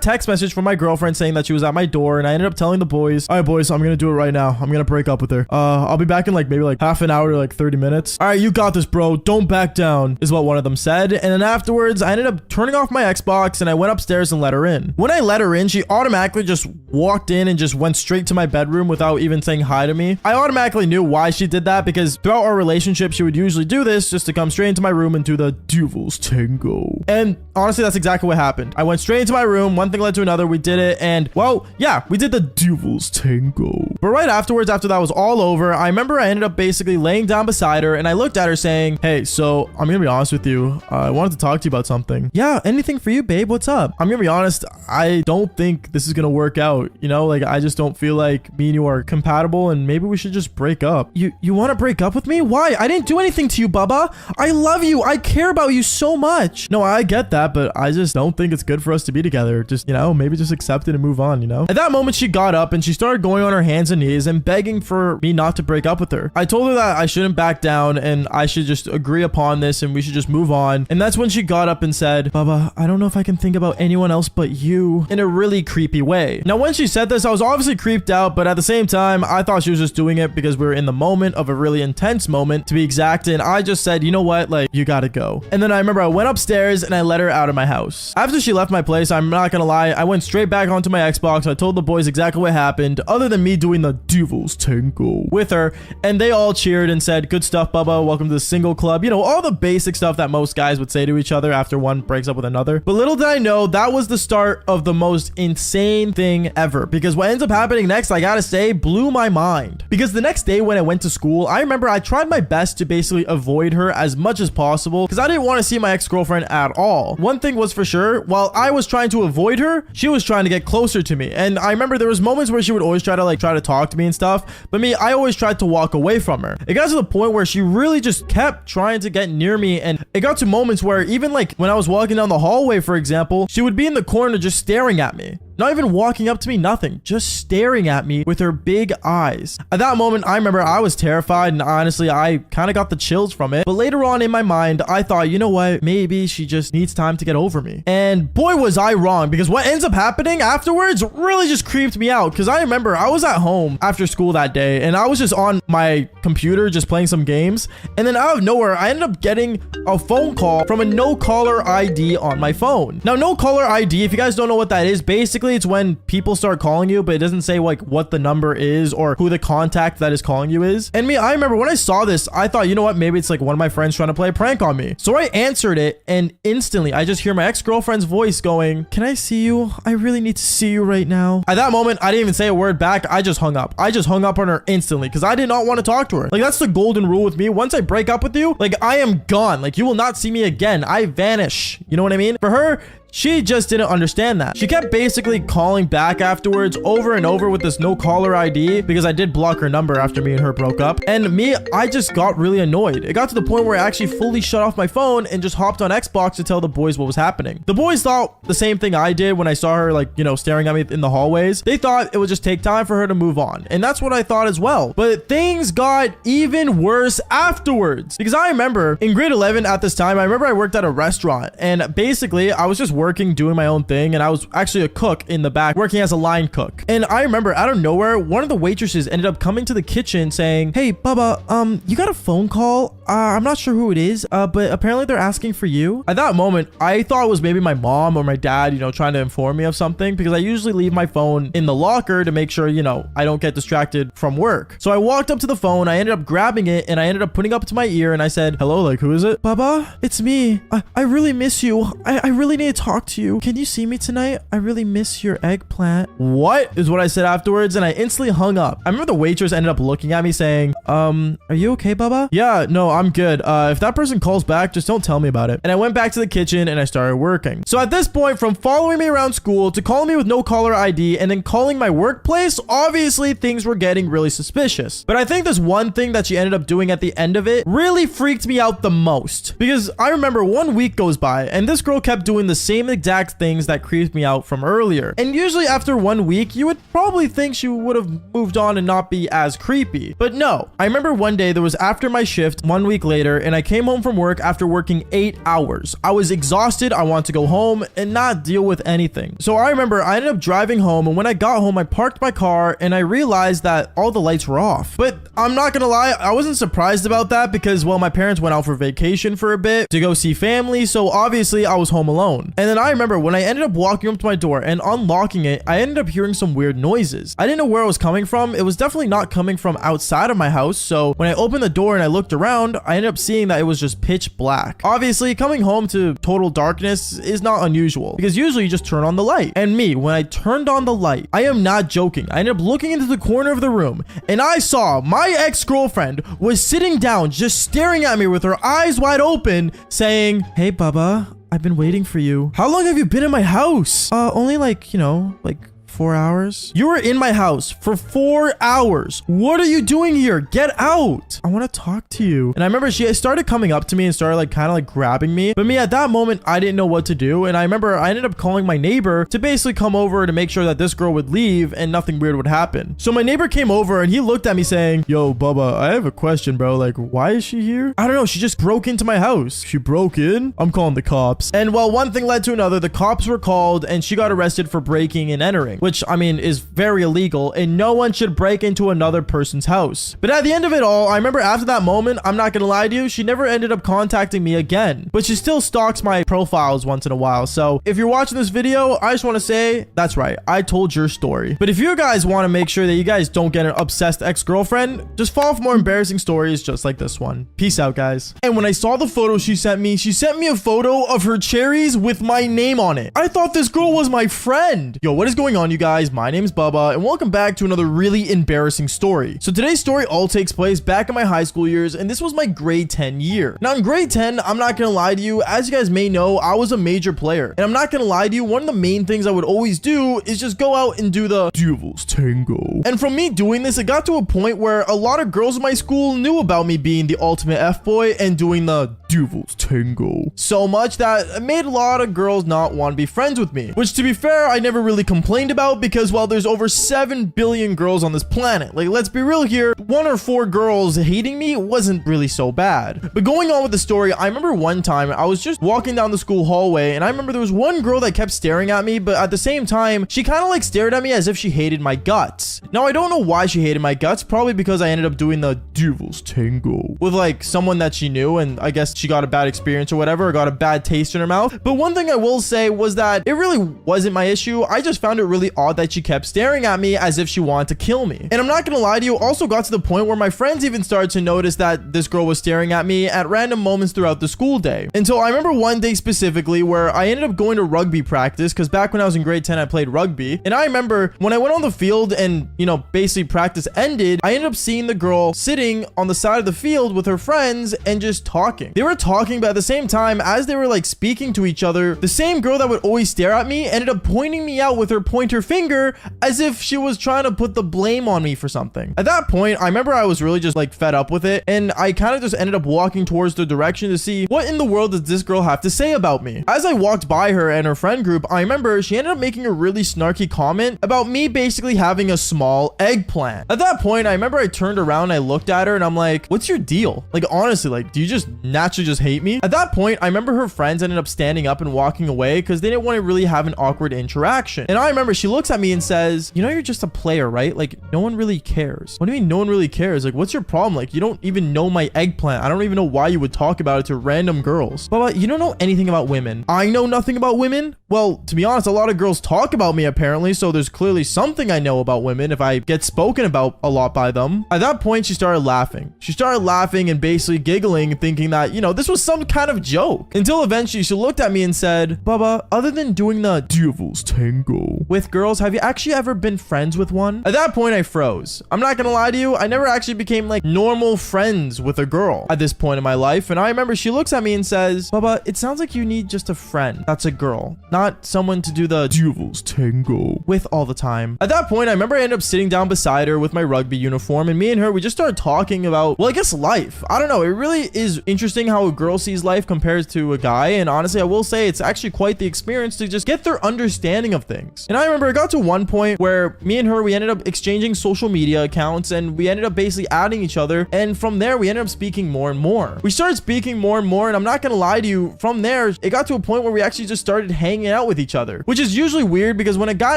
text message from my girlfriend saying that she was at my door, and I ended up telling the boys, all right, boys, I'm gonna do it right now. I'm gonna break up with her. I'll be back in like maybe like half an hour to like 30 minutes. All right, you got this, bro. Don't back down, is what one of them said. And then afterwards, I ended up turning off my Xbox and I went upstairs and let her in. When I let her in, she automatically just walked in and just went straight to my bedroom without even saying hi to me. I automatically knew why she did that, because throughout our relationship, she would usually do this just to come straight into my room and do the Devil's Tango. And honestly, that's exactly what happened. I went straight into my room. One thing led to another. We did it. And well, yeah, we did the Devil's Tango. But right afterwards, after that was all over, I remember I ended up basically laying down beside her and I looked at her saying, hey, so I'm gonna be honest with you. I wanted to talk to you about something. Yeah, anything for you, babe. What's up? I'm gonna be honest. I don't think this is gonna work out. You know, like I just don't feel like me and you are compatible and maybe we should just break up. You want to break up with me? Why? I didn't do anything to you, Bubba. I love you. I care about you so much. No, I get that, but I just don't think it's good for us to be together. Just, you know, maybe just accept it and move on, you know? At that moment, she got up and she started going on her hands and knees and begging for me not to break up with her. I told her that I shouldn't back down and I should just agree upon this and we should just move on. And that's when she got up and said, Bubba, I don't know if I can think about anyone else but you, in a really creepy way. Now, when she said this, I was obviously creeped out, but at the same time, I thought she was just doing it because we were in the moment of a really intense moment, to be exact. And I just said, you know what? Like, you gotta go. And then I remember I went upstairs and I let her out of my house. After she left my place, I'm not gonna lie, I went straight back onto my Xbox. I told the boys exactly what happened, other than me doing the Devil's Tango with her. And they all cheered and said, good stuff, Bubba. Welcome to the single club. You know, all the basic stuff that most guys would say to each other after one breaks up with another. But little did I know, that was the start of the most insane thing ever, because what ends up happening next, I gotta say, blew my mind. Because the next day when I went to school, I remember I tried my best to basically avoid her as much as possible because I didn't want to see my ex-girlfriend at all. One thing was for sure, while I was trying to avoid her, she was trying to get closer to me. And I remember there was moments where she would always try to talk to me and stuff, but me, I always tried to walk away from her. It got to the point where she really just kept trying to get near me, and it got to moments where even like when I was walking down the hallway, for example, she would be in the corner just staring at me. Not even walking up to me, nothing. Just staring at me with her big eyes. At that moment, I remember I was terrified, and honestly, I kind of got the chills from it. But later on in my mind, I thought, you know what? Maybe she just needs time to get over me. And boy, was I wrong, because what ends up happening afterwards really just creeped me out. Because I remember I was at home after school that day, and I was just on my computer just playing some games. And then out of nowhere, I ended up getting a phone call from a no-caller ID on my phone. Now, no-caller ID, if you guys don't know what that is, basically it's when people start calling you, but it doesn't say like what the number is or who the contact that is calling you is. And me, I remember when I saw this, I thought, you know what? Maybe it's like one of my friends trying to play a prank on me. So I answered it, and instantly I just hear my ex-girlfriend's voice going, can I see you? I really need to see you right now. At that moment, I didn't even say a word back. I just hung up. I just hung up on her instantly because I did not want to talk to her. Like, that's the golden rule with me. Once I break up with you, like, I am gone. Like, you will not see me again. I vanish. You know what I mean? For her, she just didn't understand that. She kept basically calling back afterwards over and over with this no caller ID, because I did block her number after me and her broke up. And me, I just got really annoyed. It got to the point where I actually fully shut off my phone and just hopped on Xbox to tell the boys what was happening. The boys thought the same thing I did when I saw her, like, you know, staring at me in the hallways. They thought it would just take time for her to move on. And that's what I thought as well. But things got even worse afterwards, because I remember in grade 11 at this time, I remember I worked at a restaurant, and basically I was just working working, doing my own thing, and I was actually a cook in the back, working as a line cook. And I remember out of nowhere, one of the waitresses ended up coming to the kitchen saying, "Hey, Bubba, you got a phone call? I'm not sure who it is, but apparently they're asking for you." At that moment, I thought it was maybe my mom or my dad, you know, trying to inform me of something, because I usually leave my phone in the locker to make sure, you know, I don't get distracted from work. So I walked up to the phone, I ended up grabbing it, and I ended up putting it up to my ear, and I said, "Hello, like, who is it?" "Bubba, it's me. I really miss you. I really need to talk to you. Can you see me tonight? I really miss your eggplant." "What?" is what I said afterwards, and I instantly hung up. I remember the waitress ended up looking at me saying, Are you okay, Bubba?" "Yeah, no, I'm good. If that person calls back, just don't tell me about it." And I went back to the kitchen and I started working. So at this point, from following me around school to calling me with no caller ID and then calling my workplace, obviously things were getting really suspicious. But I think this one thing that she ended up doing at the end of it really freaked me out the most, because I remember 1 week goes by and this girl kept doing the same exact things that creeped me out from earlier. And usually after 1 week, you would probably think she would have moved on and not be as creepy. But no, I remember one day that was after my shift 1 week later, and I came home from work after working 8 hours. I was exhausted. I wanted to go home and not deal with anything. So I remember I ended up driving home, and when I got home, I parked my car and I realized that all the lights were off. But I'm not gonna lie, I wasn't surprised about that because, well, my parents went out for vacation for a bit to go see family, so obviously I was home alone. And then I remember when I ended up walking up to my door and unlocking it, I ended up hearing some weird noises. I didn't know where it was coming from. It was definitely not coming from outside of my house, so when I opened the door and I looked around, I ended up seeing that it was just pitch black. Obviously, coming home to total darkness is not unusual because usually you just turn on the light. And me, when I turned on the light, I am not joking, I ended up looking into the corner of the room and I saw my ex-girlfriend was sitting down just staring at me with her eyes wide open saying, "Hey, Bubba, I've been waiting for you. How long have you been in my house?" Only like, you know, like 4 hours. "You were in my house for 4 hours. What are you doing here? Get out. I want to talk to you." And I remember she started coming up to me and started like kind of like grabbing me. But me at that moment, I didn't know what to do. And I remember I ended up calling my neighbor to basically come over to make sure that this girl would leave and nothing weird would happen. So my neighbor came over and he looked at me saying, "Yo, Bubba, I have a question, bro. Like, why is she here?" "I don't know. She just broke into my house." "She broke in? I'm calling the cops." And well, one thing led to another. The cops were called and she got arrested for breaking and entering, which I mean is very illegal, and no one should break into another person's house. But at the end of it all, I remember after that moment, I'm not gonna lie to you, she never ended up contacting me again, but she still stalks my profiles once in a while. So if you're watching this video, I just want to say, that's right, I told your story. But if you guys want to make sure that you guys don't get an obsessed ex-girlfriend, just follow for more embarrassing stories just like this one. Peace out, guys. And when I saw the photo she sent me a photo of her cherries with my name on it. I thought this girl was my friend. Yo, what is going on, you guys? My name is Bubba, and welcome back to another really embarrassing story. So today's story all takes place back in my high school years, and this was my grade 10 year. Now in grade 10, I'm not gonna lie to you, as you guys may know, I was a major player. And I'm not gonna lie to you, one of the main things I would always do is just go out and do the Devil's Tango. And from me doing this, it got to a point where a lot of girls in my school knew about me being the ultimate F-boy and doing the Devil's Tango. So much that it made a lot of girls not want to be friends with me. Which, to be fair, I never really complained about because, well, there's over 7 billion girls on this planet. Like, let's be real here, 1 or 4 girls hating me wasn't really so bad. But going on with the story, I remember one time I was just walking down the school hallway and I remember there was one girl that kept staring at me, but at the same time, she kind of like stared at me as if she hated my guts. Now, I don't know why she hated my guts, probably because I ended up doing the Devil's Tango with like someone that she knew, and I guess she got a bad experience or whatever, or got a bad taste in her mouth. But one thing I will say was that it really wasn't my issue. I just found it really odd that she kept staring at me as if she wanted to kill me. And I'm not gonna lie to you, also got to the point where my friends even started to notice that this girl was staring at me at random moments throughout the school day. And so I remember one day specifically where I ended up going to rugby practice, because back when I was in grade 10, I played rugby. And I remember when I went on the field and, you know, basically practice ended, I ended up seeing the girl sitting on the side of the field with her friends and just talking. They were talking, but at the same time, as they were like speaking to each other, the same girl that would always stare at me ended up pointing me out with her pointer her finger as if she was trying to put the blame on me for something. At that point, I remember I was really just like fed up with it, and I kind of just ended up walking towards the direction to see what in the world does this girl have to say about me. As I walked by her and her friend group, I remember she ended up making a really snarky comment about me basically having a small eggplant. At that point, I remember I turned around and I looked at her and I'm like, what's your deal? Like, honestly, like, do you just naturally just hate me? At that point, I remember her friends ended up standing up and walking away because they didn't want to really have an awkward interaction. And I remember she looks at me and says, you know, you're just a player, right? Like, no one really cares. What do you mean no one really cares? Like, what's your problem? Like, you don't even know my eggplant. I don't even know why you would talk about it to random girls. But you don't know anything about women. I know nothing about women? Well, to be honest, a lot of girls talk about me apparently, so there's clearly something I know about women if I get spoken about a lot by them. At that point, she started laughing. She started laughing and basically giggling, thinking that, you know, this was some kind of joke. Until eventually she looked at me and said, Bubba, other than doing the devil's tango with girls, have you actually ever been friends with one? At that point, I froze. I'm not gonna lie to you, I never actually became like normal friends with a girl at this point in my life. And I remember she looks at me and says, Bubba, it sounds like you need just a friend that's a girl, not someone to do the devil's tango with all the time. At that point, I remember I ended up sitting down beside her with my rugby uniform, and me and her, we just started talking about, well, I guess life. I don't know. It really is interesting how a girl sees life compared to a guy. And honestly, I will say it's actually quite the experience to just get their understanding of things. And I remember it got to one point where me and her, we ended up exchanging social media accounts, and we ended up basically adding each other. And from there, we ended up speaking more and more. We started speaking more and more. And I'm not going to lie to you, from there, it got to a point where we actually just started hanging out with each other, which is usually weird because when a guy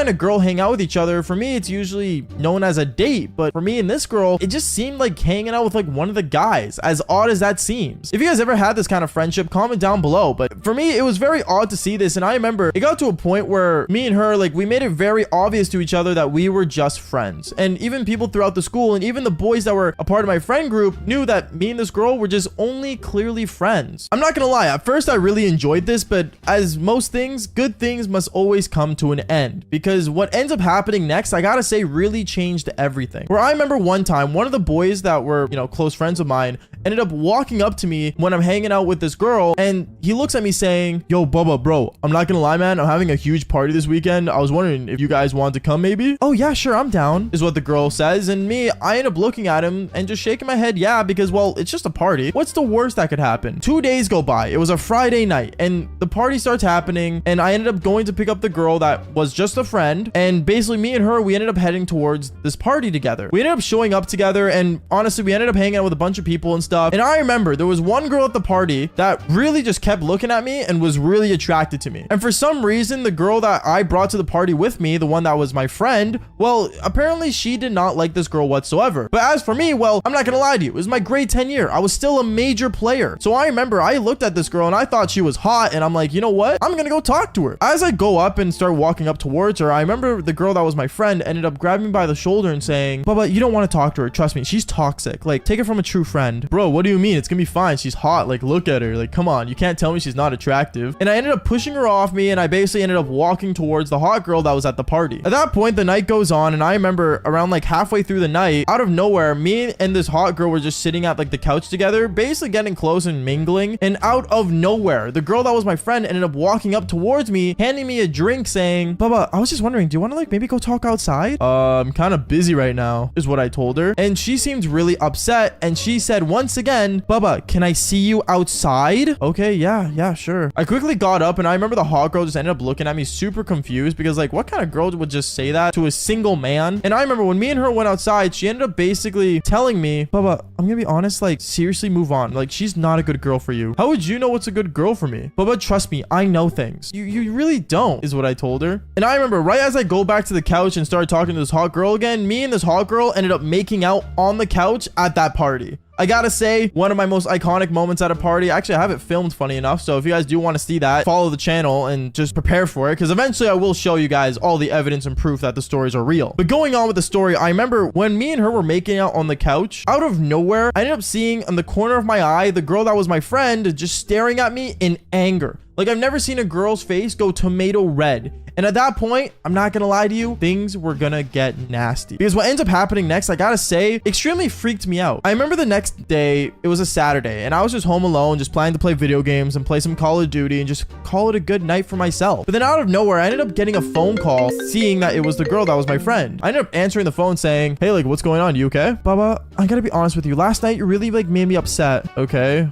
and a girl hang out with each other, for me, it's usually known as a date. But for me and this girl, it just seemed like hanging out with like one of the guys, as odd as that seems. If you guys ever had this kind of friendship, comment down below. But for me, it was very odd to see this. And I remember it got to a point where me and her, like, we made it very obvious to each other that we were just friends. And even people throughout the school and even the boys that were a part of my friend group knew that me and this girl were just only clearly friends. I'm not gonna lie, at first I really enjoyed this, but as most things, good things must always come to an end, because what ends up happening next, I gotta say, really changed everything. Where I remember one time, one of the boys that were, you know, close friends of mine ended up walking up to me when I'm hanging out with this girl, and he looks at me saying, yo, Bubba, bro, I'm not gonna lie, man, I'm having a huge party this weekend. I was wondering if you guys want to come maybe? Oh yeah, sure, I'm down, is what the girl says. And me, I end up looking at him and just shaking my head, yeah, because, well, it's just a party. What's the worst that could happen? 2 days go by. It was a Friday night, and the party starts happening, and I ended up going to pick up the girl that was just a friend, and basically me and her, we ended up heading towards this party together. We ended up showing up together, and honestly, we ended up hanging out with a bunch of people and stuff. And I remember there was one girl at the party that really just kept looking at me and was really attracted to me. And for some reason, the girl that I brought to the party with me, the one that was my friend, well, apparently she did not like this girl whatsoever. But as for me, well, I'm not gonna lie to you, it was my grade 10 year. I was still a major player. So I remember I looked at this girl and I thought she was hot, and I'm like, you know what? I'm gonna go talk to her. As I go up and start walking up towards her, I remember the girl that was my friend ended up grabbing me by the shoulder and saying, Bubba, you don't want to talk to her. Trust me, she's toxic. Like, take it from a true friend. Bro, what do you mean? It's gonna be fine. She's hot. Like, look at her. Like, come on. You can't tell me she's not attractive. And I ended up pushing her off me, and I basically ended up walking towards the hot girl that was at the party. At that point, the night goes on, and I remember around like halfway through the night, out of nowhere, me and this hot girl were just sitting at like the couch together, basically getting close and mingling. And out of nowhere, the girl that was my friend ended up walking up towards me, handing me a drink, saying, Bubba, I was just wondering, do you want to like maybe go talk outside? I'm kind of busy right now, is what I told her. And she seemed really upset, and she said once again, Bubba, can I see you outside? Okay, yeah, sure. I quickly got up, and I remember the hot girl just ended up looking at me super confused, because like, what kind of girl would just say that to a single man? And I remember when me and her went outside, she ended up basically telling me, Bubba, I'm gonna be honest, like, seriously, move on. Like, she's not a good girl for you. How would you know what's a good girl for me? Bubba, trust me, I know things. You really don't, is what I told her. And I remember right as I go back to the couch and started talking to this hot girl again, me and this hot girl ended up making out on the couch at that party. I gotta say, one of my most iconic moments at a party. Actually, I have it filmed, funny enough. So if you guys do want to see that, follow the channel and just prepare for it, because eventually I will show you guys all the evidence and proof that the stories are real. But going on with the story, I remember when me and her were making out on the couch, out of nowhere, I ended up seeing in the corner of my eye, the girl that was my friend just staring at me in anger. Like, I've never seen a girl's face go tomato red. And at that point, I'm not gonna lie to you, things were gonna get nasty. Because what ends up happening next, I gotta say, extremely freaked me out. I remember the next day, it was a Saturday, and I was just home alone, just planning to play video games and play some Call of Duty and just call it a good night for myself. But then out of nowhere, I ended up getting a phone call, seeing that it was the girl that was my friend. I ended up answering the phone saying, hey, like, what's going on? You okay? Baba, I gotta be honest with you. Last night, you really, like, made me upset. Okay.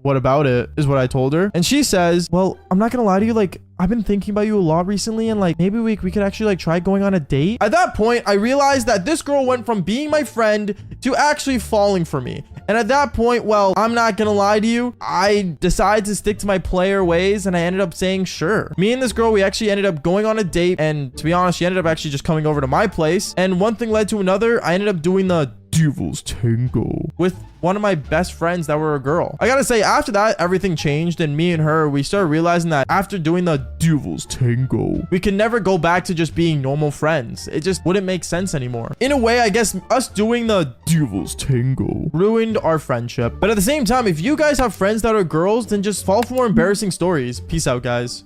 What about it? Is what I told her. And she says, well, I'm not gonna lie to you, like, I've been thinking about you a lot recently, and like maybe we could actually like try going on a date. At that point, I realized that this girl went from being my friend to actually falling for me. And at that point, well, I'm not gonna lie to you, I decided to stick to my player ways, and I ended up saying sure. Me and this girl, we actually ended up going on a date, and to be honest, she ended up actually just coming over to my place, and one thing led to another. I ended up doing the Devil's Tango with one of my best friends that were a girl. I gotta say, after that, everything changed, and me and her, we started realizing that after doing the Devil's Tango, we can never go back to just being normal friends. It just wouldn't make sense anymore. In a way, I guess us doing the Devil's Tango ruined our friendship. But at the same time, if you guys have friends that are girls, then just fall for more embarrassing stories. Peace out, guys.